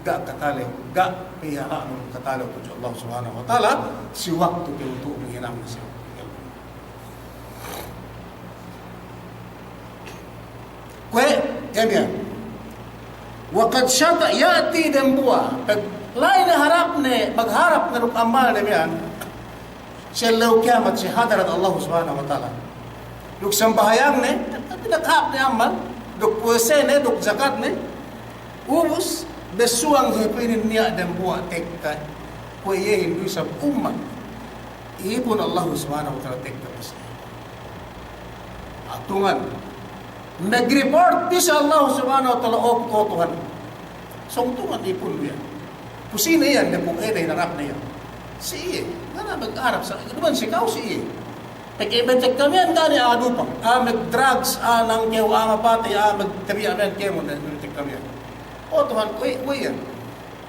ga katalew, ga piyahaan ng katalew to Allah subhanahu wa ta'ala, si waktu kiuto ng hinang na siya. Kwe, yan. Wakad syata, yati den buwa, pag lain na harap ne, magharap na rukamal na yan, siya law kiamat, si hadarat Allah subhanahu wa ta'ala. Duk sambahayang ne, pinakhap ne amal, duk puwese ne, duk zakat ne, ubus, besuang hepinin niya dan buat tekka kuye hindu sa umat ibun Allah subhanahu wa ta'ala tekka besar atungan nag-report di sa Allah subhanahu wa ta'ala o Tuhan songtungan ipun niya pusina yan na kung eday narap na yan si iye na mag-arap sa naman si kao si iye pag-ibentek kami yan gani adupang mag-drugs nang kew mapati mag-tabi amen kew na nunitik kami yan. Oh Tuhan, uy yan.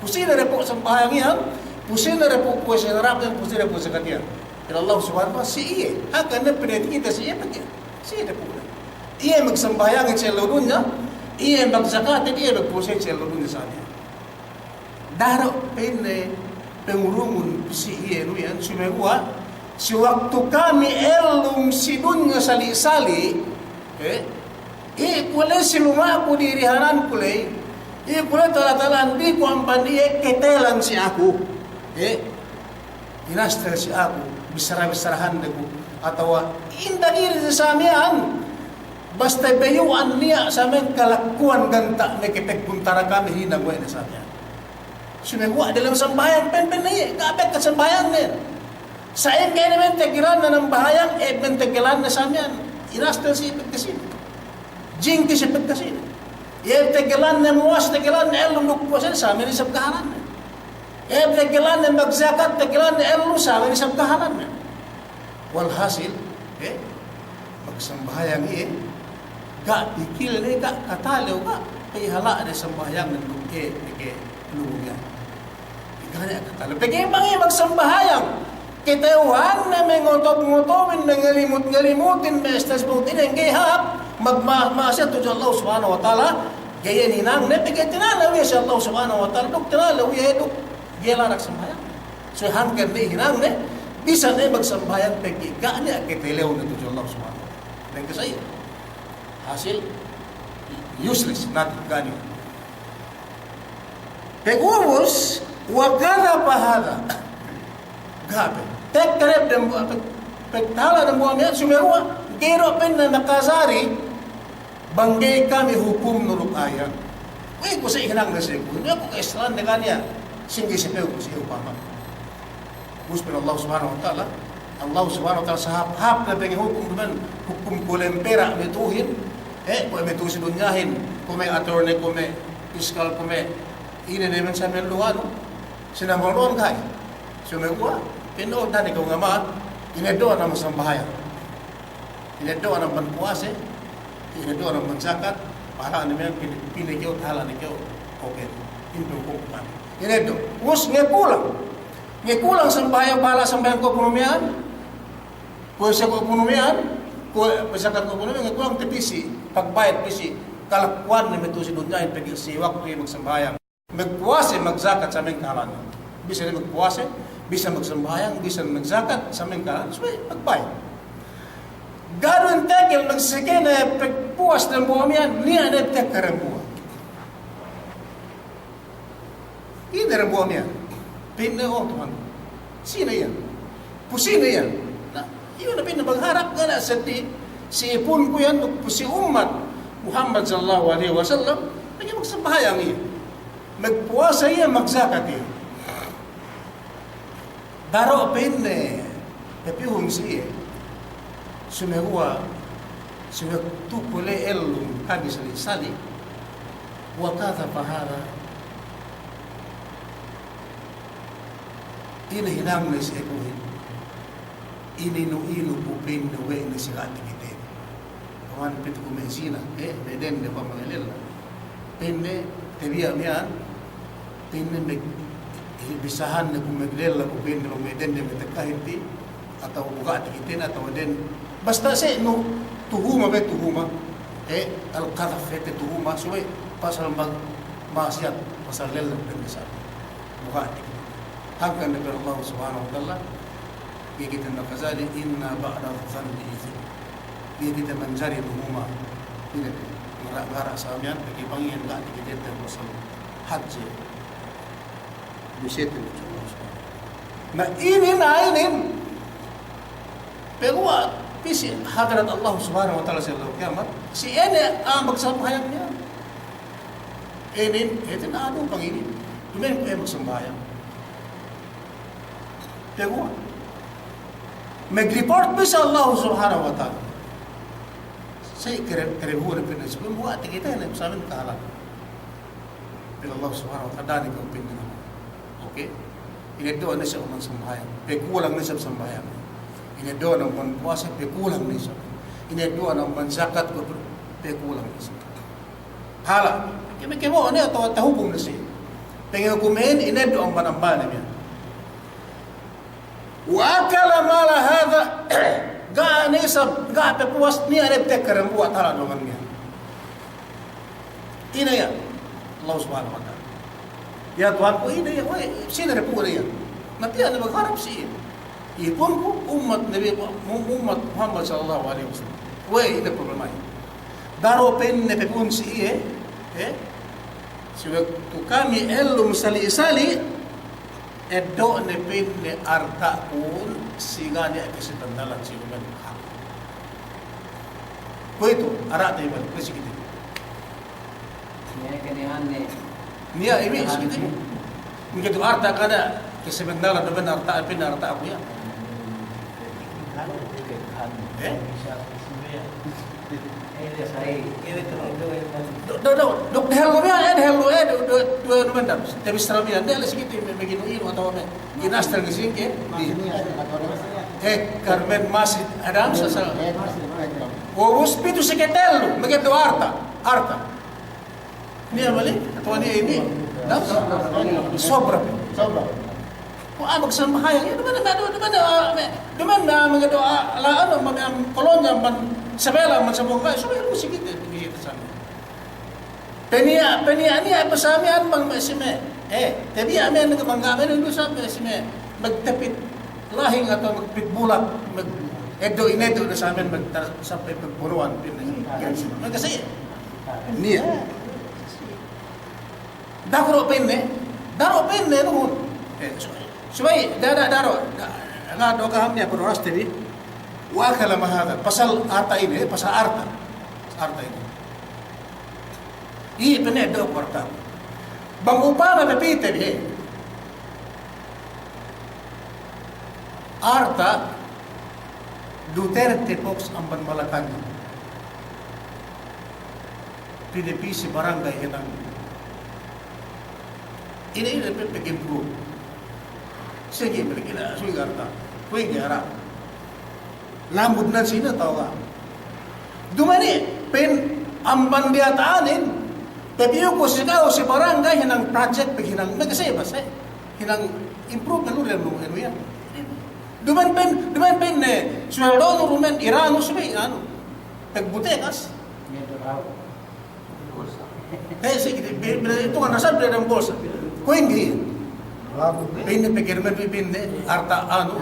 Pusina na po sa bahayang yan, pusina na po po sa narap yan, pusina po sa kanya. Pero Allah subhanahu wa ta'ala, si iye. Haka na pinatikita si iye, si iye na po na. Iye magsambayangin sa lulun niya, iye magsakatin, iye magpusin sa lulun niya sa kanya. Daro, pengurungun si iye, yan, sumegwa, si waktu kami elong sidun nga sali-sali, kulay siluma ko dirihanan kulay, kulay talatalan, di ko ang pandiye, ketelan si ako. Inastel si ako, bisara-bisarahan na ko. Atawa, indagiri sa samihan. Basta bayuan niya sa amin kalakuan ganta na kipagpuntara kami hinagway na samihan. Sumigwa, dalam sambayan, pen-pen na iya, kapit ka sambayan na yan. Sa ayin kayo naman, tagilan na ng bahayang, tagilan na samihan. Inastel si ipagkasin. Jing si ipagkasin. Tegelan na muwas, tegelan na elong lukpuasin, sa amin isang kahanan. Tegelan na magzakat, tegelan na elong sa amin isang kahanan. Walhasil, magsambahayang ga pikil na ga katalaw ga, kay hala na sambahayang ng lungyan. Ikanya katalaw. Pagkipang magsambahayang, kitayuhan na may ngotop-ngotopin, na ngalimutin, may estas-butin, ang gihap, magmahmasya to Allah subhanahu wa ta'ala, gaya ninang ne pagay tinalaw ya Allah subhanahu wa ta'ala duk tinalaw ya duk gela nak sembahyang so hanggan ni hinang ne bisa ne magsambahyang pagay gani akitelew na to Allah subhanahu wa ta'ala dan kasi hasil useless not gani pagurus wa kana pahada gabe tek kareb dem pagtala ng buwan sumerua gero pen na nakasari banggay kami hukum nuruk ayat. Uy, ko sa ihinang na siya. Kung ako ka-Islam na kanya, singgi si Peo ko siya upama. Gusto Allah subhanahu wa ta'ala, Allah subhanahu wa ta'ala sa hap-hap na pengi hukum naman, hukum kulempera, metuhin, kung may tusin dunyahin, kung may attorney, kung may fiscal, kung may inaniman sa amin luhan, sinamoroon kayo. Sumegwa, pinood na ikaw nga ma, inadoan ang masambahayan. Inadoan ang panpuase, inadoan ang mansakat, para naman pinigyaw, tahala na kayo, okay, hindi ko kuman. Inado, us, nga kulang sambahayan, pala sambahayan ko punumihan, Kung siya ko ekonomiyan, kung siya ka ekonomiyan, kung tipisi, pagbayad pisi, kalakwan na mito si Dunyain, pag si waktu magsambayang. Magpuwase, magzakat sa aming kahalangan. Bisa na magpuwase, bisa magsambayang, bisa na magzakat sa aming kahalangan. So, pagbayad. Gano'n tegel, magsige na pagpuwas ng buwam yan, niya na tegka rin buwam. Hindi rin buwam yan. Pinao, Tuhan. Sino yan? Pusino yan? Yun na pinabagharap nga na sa si ipon ko yan, si umat Muhammad sallallahu alaihi wasallam, naging magsambayang yan. Magpuwasa iya, magzakat iya. Daro pepihong siya. Sumehuwa, tukule elum kami sali-sali. Wakata pahara. Inahinang na siya kuhin. Ininu-inu pupin na way na siya atikite. Kawan pito kumensina, beden de pamangalila. Pinde, tebiya miyan, pinde bisahan na kung magdela kung pinde may den de matakahinti atau buka tikitin atau den basta se no tuhuma al-qadhaf fete tuhuma suwe pasal maksiat pasal lel den bisa buka tikitin hanggang na Allah subhanahu wa ta'ala kita na kazali inna ba'da dhanbi ithm kita manjari tuhuma ini mara samian bagi pangin enggak tikitin dan pasal haji bisetin na inin pero pisi hadrat Allah subhanahu wa ta'ala sa kiamat si ene ang magsambayan niya inin ito na ano panginin dumen ko ay magsambayan pero mag-report ba sa Allah subhanahu wa ta'ala sa ikaribuhan ng Pinas kung buhat kita yun sa amin kahalan pero Allah subhanahu wa ta'ala dani ka upin nila okay inadoon na siya umang sambayan pero kulang na siya sambayan inadoon ang panpuasa pero kulang na siya inadoon ang panzakat ko pero kulang na siya hala kaya mo ano ito tahubong na siya pero kumain inadoon ang panambahan niya wakala mala hada ga nisab ga pepuas ni arep tekkaram buat hala dongan niya ina ya Allah subhanahu wa ta'ala ya Tuhan ko ina ya sino na po yan matiyan na magharap siya ipon ko umat Nabi umat Muhammad sallallahu alaihi wasallam ina problema daro pen ne pepun siya siya tu kami elum sali-sali edo ne pen ne arta pun siga ne kesitandalan siya man ko ito arat tayo man kasi kita Niya kanihan ni niya ini segitu begitu arta kada kesebendalan dengan arta pin arta aku ya dok hello ya hello dua bentar tapi seramia dia lagi segitu begini atau apa ginastal di sini Carmen masih ada sasa urus pitu seketel begitu arta niya balik atau ini sobra kung magsambahayan duman na mga doa ala ano mga kolonya man sabela man sa buhay so meron sige dito sa amin penia niya pasamian bang mesime tabi amin nagmanggamen ndo sa mesime magtapit lahing atau magpitbulak edo inedo na sa amin sampai pagburuan kasi niya daro penne noon subay daro nga do kaham niya pero rastri wa kala mahada pasal arta ini pasal arta ini penne do porta bang upana pepite arta Duterte Fox ang Malacanang PDP si barangay hinang ini improve sige mereka sudah arta kuing gara lambut na sino tawa dumani pen amban diataanin tapi yung ko sigaw si barangay hinang project hinang nagkasay ba say hinang improve na luren mo ano yan Duman pen sweldo rumen Irano sabi ano. Tagbutekas. Sige, ito nga nasabi ng bolsa. Kung hindi, pinipikirman arta ano,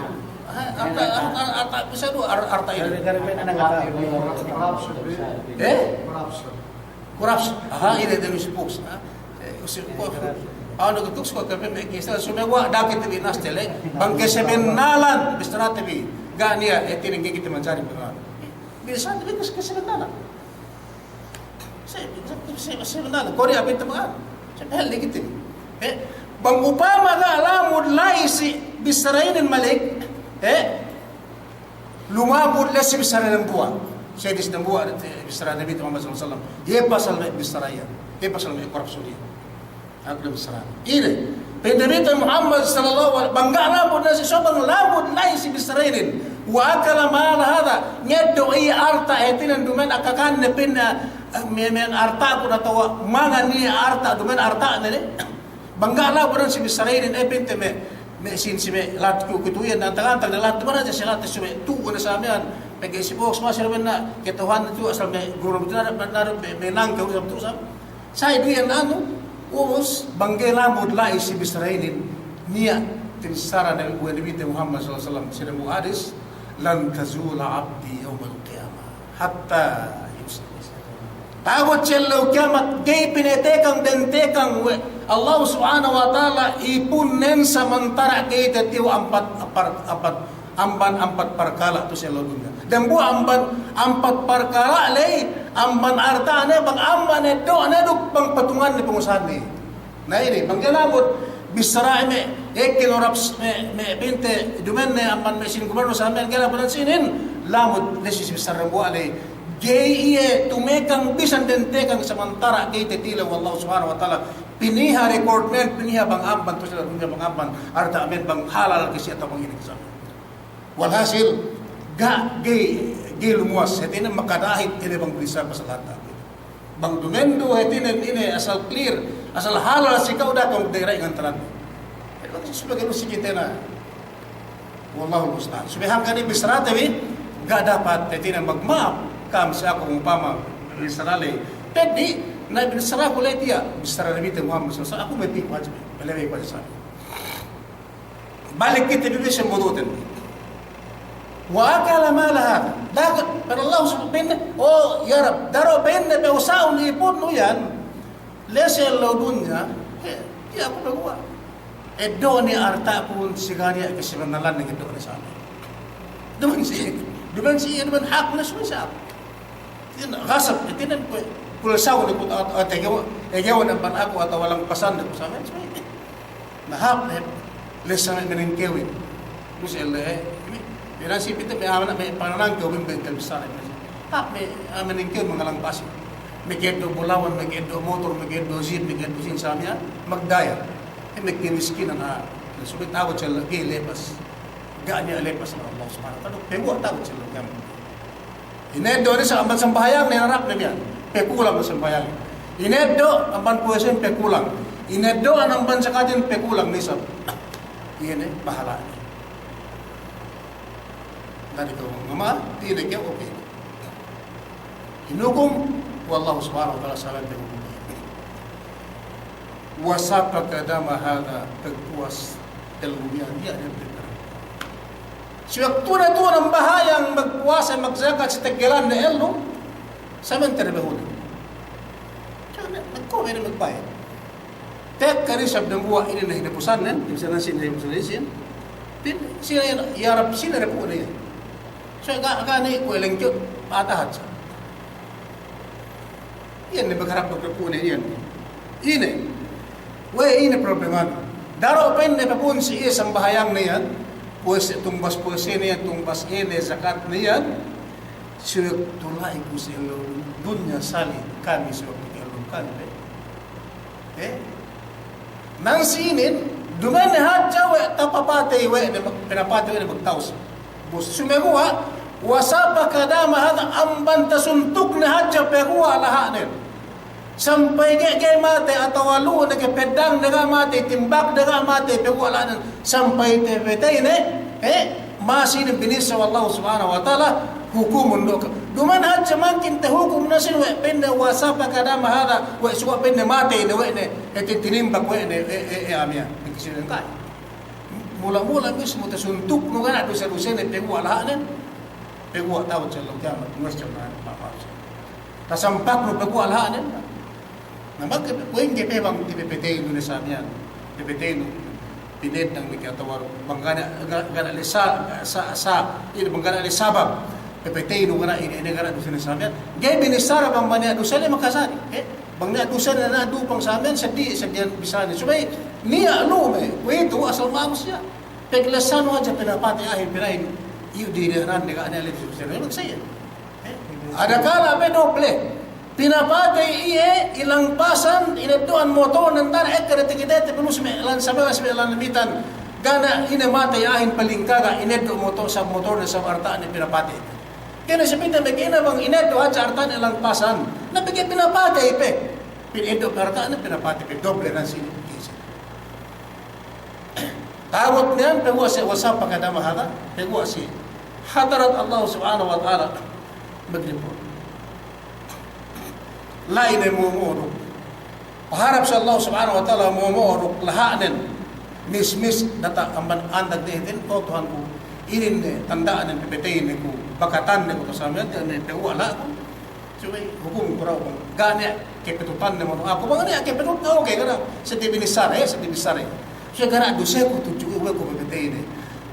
arta ini. Corruption. Ini din si Fox. Ano gusto ko kape may kisa sumewa dakit di nastele bangke seminalan bistrate gania etining gigit mancari pengan. Bisa tapi keseminalan. Seminalan Korea pintu pengan. Sebel dikit. Bang upama ga alamud laisi bisrainin malik lumabud lesi bisrainin buah. Sedis dan buah bisrainin Nabi Muhammad sallallahu alaihi wasallam. Ye pasal bisraya. Ye pasal korupsi dia. Aku besar. Ini penderita Muhammad sallallahu alaihi bangga labud nasi sobang labud laisi bisrainin wa akala mal hada nyeddo arta etinan dumen akakan ne pinna men arta ko natawa mangan ni arta dumen arta ne bangga labud nasi bisrainin pente me sin si me lat ko kutuyan na tagantag na lat mana sa lat si me tu na sa amin pagay si box masir men na ketuhan tu asal me guru betul na menang ke usap tu sa sai duyan anu Umos banggela mudla isi bisrainin niya tinsara ng Nabi Muhammad sallallahu alaihi wasallam sinabu hadis lan tazula abdi yawm al-qiyamah hatta tawat cello kiamat gay pinetekang dan tekang Allah subhanahu wa ta'ala ipunen samantara gay tatiw ampat perkala tu cello dunia dan bu ampat perkala lay amban arta ne bang amban do bang patungan ni pengusaha ni. Nah ini bang jalabot bisra me ekinoraps me pinte dumen ne amban mesin gubernur sampean kala bulan sinin lamut lesis bisra bu alay gay tumekang bisan den tekang samantara gay tetila wallahu subhanahu wa taala piniha record men piniha bang amban to sila dunya bang amban arta amen bang halal kasi atau bang ini kasama. Walhasil gay lumuas hetinan makadahit ini bang bisa pasalata bang dumendo hetinan ini asal clear asal halal sikaw da kung diray ng talan ito kasi sebagai musik na wallahu musta'an subihang kani bisrate ga dapat hetinan magmaap kam sa akong upama bisrale pedi na bisra ko letia bisra Nabi Muhammad sallallahu aku may pipa malay pa sa balik kita bibisya mudutin wa akala malaha dagat pero Allah subhanahu oh ya rab daro penne pe usaw ni ipon no yan lesel lo dunya di ako nagawa do ni arta pun sigari kasi manalan ng do na sa amin duman si duman hak na susa tin gasap tinan ko pulsaw ni put at egaw na ban ako at walang pasan ko sa amin na hak lesang ng kewin lusel Yan si Peter may aman may pananang gawin bentel besar ini. May amanin kyo mga lang pasi. May kendo bulawan, may kendo motor, may kendo jeep, may kendo sin sa niya magdaya. May kiniskin na subit tawad siya lagi lepas. Gaan niya lepas na Allah subhanahu wa ta'ala. Pego tawad siya lagi. Inedo ni sa amban sampahayang ninarap na niya. Pekulang sa sampahayang. Inedo amban puwesen pekulang. Inedo ang amban sa katin pekulang ni sa. Iyan bahala niya. Tadi ko mama tidak kaya okay. Hinukum wallahu subhanahu wa ta'ala salam din. Wasapaka dama hada tagpuas telgumian dia ada benar. Siwak tuna ng bahayang magpuasa magzakat sa taggelan na elno saman terbehud. Sana nagko may magbayad. Tek kani sabdang buwa ini na hinapusan nan, bisa na sin hinapusan. Tin siya yarap sila repo na yan. So, gani ko ilang kyo, patahat siya. Yan, nabagharap magkapunin yan. Ini. Ini problema. Daro pen na papun si isang bahayang na yan, pues tumbas pues ini yan, tumbas ini, zakat na yan, siya tulay ko sa ilo, dunya sali, kami siya pag-ilong kami. Nang sinin, dumen na hadja, tapapatay, pinapatay, magtaos. Bus sumeguha wasapa kadama hada amban tasuntuk na hadja pegua lahanin sampai gay mate atau walu na pedang daga mate timbak daga mate pegua lahanin sampai tepetay ne masin binisa Allah subhanahu wa ta'ala hukumun do duman had zaman kinta hukum na sin we pende wasapa kadama hada we suwa pende mate ne we ne tinimba we ne amia kisilen kai mula-mula mismo tasuntuk no gana dosa-dosa ne pegu alahanen pegu tawad sa kiamat question na mapas tasampak no pegu alahanen na magkuwing bang tipipitay no sa amia tipitay no pined ng mikatawar bangana gana sa ini bangana lisabab pepetay no gana ini gana dosa sa amia gay binisara bang mania dosa le makasari bang na dosa na dupang sa amin sa diyan bisani subay niya ano me wito asal mamos siya peglasan mo dyan pinapati ahil pinain iyo di rin ka analysis siya magsaya ada kala pe doble pinapati ilang pasan inabduan motor ng tanah ekaratikidete pinus me ilan sabalas me ilan namitan gana inamatay ahin palingkaga inabdu motor sa motor na sa artaan ni pinapati kaya sa pinta magina bang inabdu at sa artaan ilang pasan nabigay pinapati pe pinabdu artaan na pinapati pe doble na sini tawag niyan pagwa si wasap pagkadama hada pagwa si hadarat Allah subhanahu wa ta'ala maglipot lain ay mumurok paharap sa Allah subhanahu wa ta'ala mumurok lahanin mis data amban andag din totohan ko inin tandaan ng pipitayin ko bakatan ko kasama yan pagwa la ko so hukum ko raw kung gani kepetutan mo ako bang niya kepetut okay kana sa dibinisare siya gana dosa ko tujuh we ko bebetay ne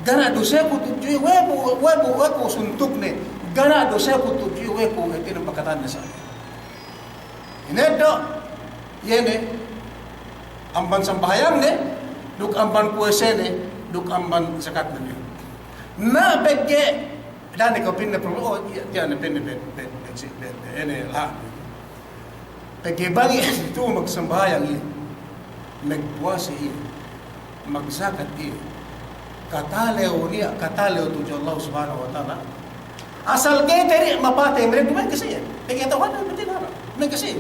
gana dosa ko tujuh we ko suntuk ne gana dosa ko tujuh we ko ito ng pagkatan na sa inedo yene amban sambahayang ne duk amban puwese ne duk amban zakat ne na begge dani ko pinna pro tiyan pinna ene la begge bagi itu magsambahayang nagpuwase magzakat katalew tujuh Allah subhanahu wa ta'ala asal kay teri mapatay meron duman kasi yan pagkitawan na pati haram meron kasi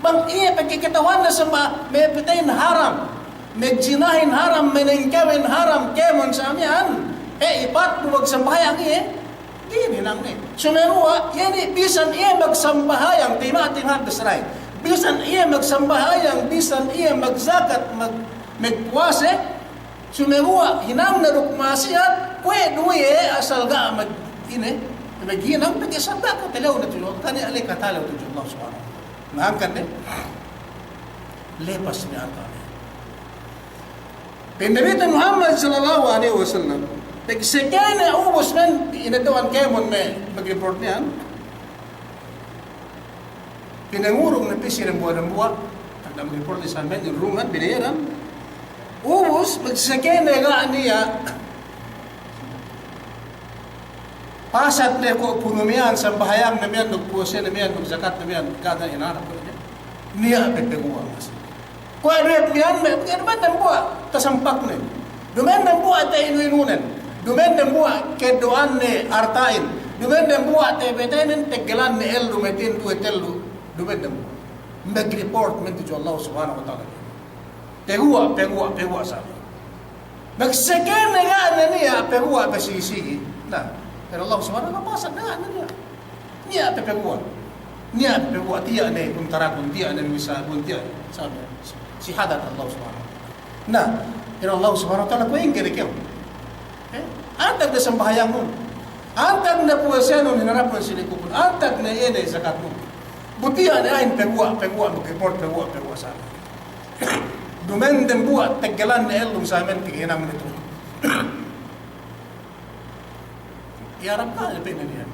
bang iya pagkitawan na sa may patayin haram may jinahin haram may nangkawin haram kemon sa amyan ipat mo magsambahayang gini lang sumeruwa yan bisan iya magsambahayang timating besray bisan iya magsambahayang bisan iya magzakat magpuwase sumeruwa hinam na rukmasiyat kwe duye asal ga maghinang pag-isanda ka talaw na tulog tani alay katalaw to Allah subhanahu maangkan lepas ni ata Pinabitan Muhammad sallallahu alaihi wasallam pagsekana ubos man inadawan kemon me mag-report niyan pinangurong na pisir ang buwan ang mag-report ni sa amin yung rungan binayaran ubos magsekana ga niya pasat na ko punumian sa bahayang na miyan nagpusin na miyan magzakat na miyan kada inarap ko niya pagpaguwa mas kuwa rep miyan naman ng buwa tasampak na dumen ng buwa tayo inuinunan dumen ng buwa kedoan ni artain dumen ng buwa tayo betainin tegelan ni el dumetin duetelu dumen ng buwa mag-report men to Allah subhanahu wa ta'ala peguwa sa amin magsakin na nga na niya peguwa pasisigi na pero Allah subhanahu wa ta'ala pasag na nga na niya peguwa tiya na kuntarakun tiya na misabun tiya sabi si hadat Allah subhanahu wa ta'ala na pero Allah subhanahu wa ta'ala kuwing kirikyaw antag na sambahayang mo antag na puwasya nun hinarap ng sinikupon antag na iyan ay zakat mo butihan na ayin peguwa mag-report peguwa sa amin dumendem buat tegalan na elong sa amin tighinam nito iarap ka na niya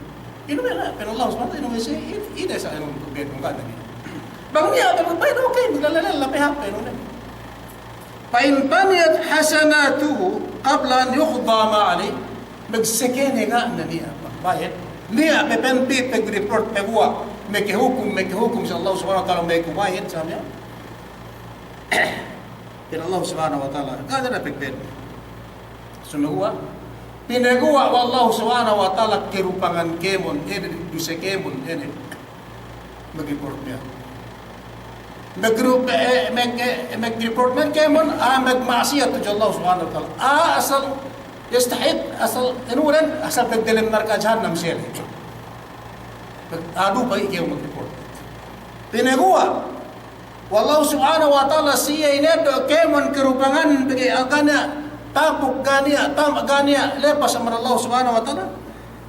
inumela pero Allah subhanahu wa ta'ala ina sa anong tubig kung gana niya bang niya pagpapain okay maglalala lapihap pero na pain baniyat hasanatuhu qabla an yukhda ma'ali magsekene nga na niya bayad niya pepenti pag-report peguwa may kihukum sa Allah subhanahu wa ta'ala may kumayad sa amin pero Allah subhanahu wa ta'ala kada na pagped sumaguwa pinaguwa wa Allah subhanahu wa ta'ala kirupangan kemon duse kemon mag-report niya mag-report man kemon magmaasiyat to Allah subhanahu wa ta'ala asal يستحق أصل إنورن أصل تقدلم نركا جهنم سيلي أدو بقى يوم الريبورت بنقوة والله سبحانه وتعالى سيئ إنادو كيمون كروبانgan bagi agana tapuk gania tam gania lepas sama Allah Subhanahu wa taala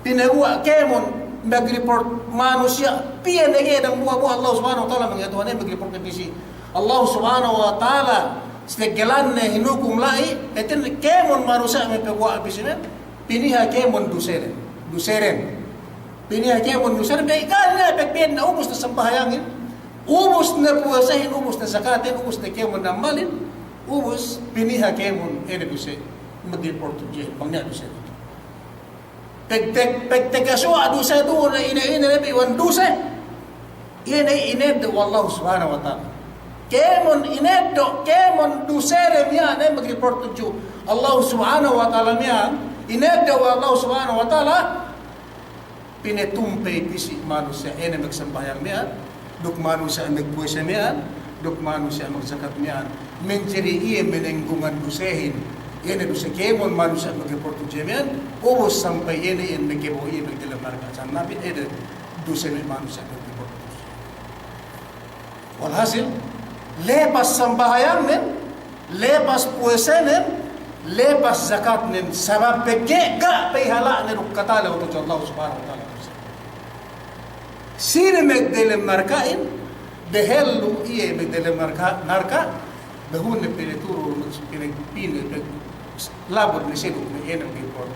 pinagua kemon mag-report manusia pian lagi dan buah Allah Subhanahu wa taala mengatakan mag-report ke bisi Allah Subhanahu wa taala segelan hinukum lai etin kemon manusia mepegua bisina piniha kemon duseren piniha kemon duseren baik kan pekben na ubus na sembahyangin ubus na puasahin ubus na zakatin ubus na kemon namalin ubus piniha kemon ene duse mag-report je pangnya duse pek aswa duse do na ina lebi wan duse ine wallahu subhanahu wa ta'ala kemon inedo kemon dusere miya na mag-report je Allah subhanahu wa ta'ala miya inedo Allah subhanahu wa ta'ala pinetumpe pisi manusia ene magsambayang miya duk manusia magpuasa miya duk manusia magzakat miya mencari iya menenggungan dusehin ene duse kemon manusia mag-report je miya ubos sampai ene yang megkebo iya magdalam narka sanapin ene duse manusia mag-report walhasil lepas sembahyang nen lepas puasa nen lepas zakat nen sabab peke ga payhala nen katala untuk Allah subhanahu wa ta'ala sine magdalam narkain behelu iya magdalam narka behun peleturo pinipine labor ni sino ni ene report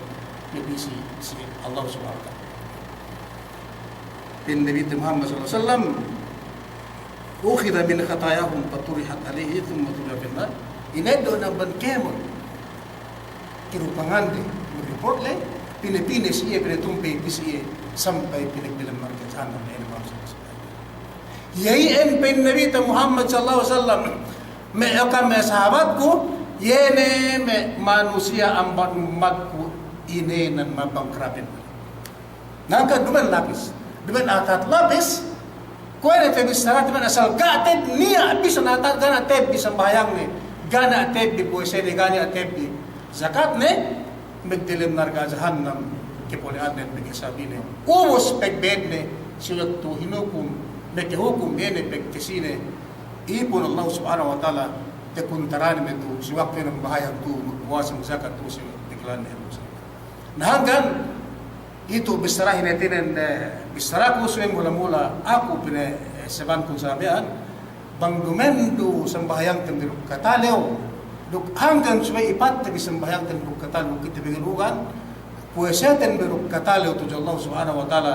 ni bisi si Allah subhanahu wa ta'ala bin Nabi Muhammad sallallahu alaihi wasallam ukhidha min khatayahum faturihat alaihi thumma tuliya fil nar inedo na ban kemon kirupangande report le pinipine siya pinetumpe bisi sampai pinagbilang marketan ng ene yayin pin Nabi Muhammad sallallahu alaihi wasallam me kami sahabatku yene me manusia ambat umatku ini nan mabangkrapin nangka duman lapis duman atat lapis ko ene te bisarat duman asal gated niya bisa natat gana te bisa bayang ni gana te bi puese ni gana te bi zakat ne magdilim narga jahannam kipoli adnen bigi sabine ubos pegbedne siyot tu hinukum hukum ene pektisine ipon Allah subhanahu wa ta'ala tekuntaran metu siwaktu ng bahayag tu magbuwasang zakat tu si tiklan na nahanggan itu bisarahin natin bisara ko suwing mula-mula ako pinasaban kong sabihan bang dumendo sa bahayang tendiruk katalew duk hanggang suway ipat tabi sa bahayang tendiruk katalew kitibigalugan puwesya tendiruk katalew tu Allah subhanahu wa ta'ala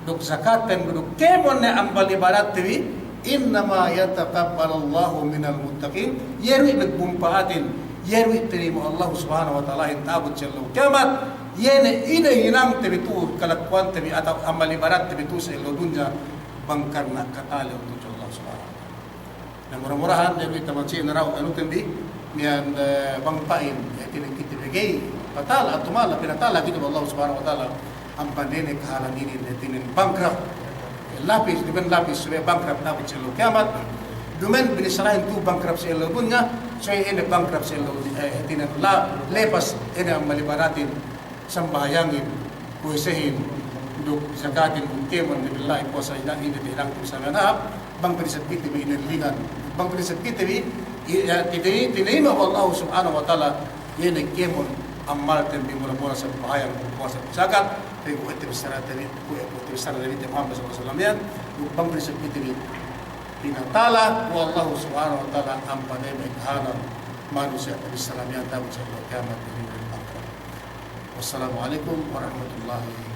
duk zakaten duk kemon na ambal ibarat tiwi innama yataqabbalallahu minal muttaqin yerwi nagbumpaatin yerwi tinimo Allah subhanahu wa ta'ala intabot siya kamat yene ina hinang tiwi tu kalakwan tiwi atau ambal ibarat tiwi tu sa ilodunja bangkar na katali untuk Allah subhanahu wa ta'ala na murah-murahan yerwi tamatsi na raw ano tindi niyan bangpain tinagkitibigay patala at tumala pinatala kita Allah subhanahu wa ta'ala ang panene kahalan ini tinin bankrupt lapis dumen lapis suwe bankrupt na bitselo kiamat dumen binisarahin tu bankrupt sa ilo bunga so ene bankrupt sa ilo tinin lepas ene ang malibaratin sambayangin puisehin duk zakatin kemon ni billahi posa ina ini dihilang tu sa manap bang pinisat kitibi inirlingan bang pinisat kitibi tinima Allah subhanahu wa ta'ala ene kemon amal tembi mula-mula sa bahayang puasa zakat ko ito bisara Nabi Muhammad sallallahu alaihi wasallam yan upang prinsip ito pinatala wa Allah subhanahu wa ta'ala ang panay kahanan manusia bisara yan tawag sa kiamat. Wassalamualaikum warahmatullahi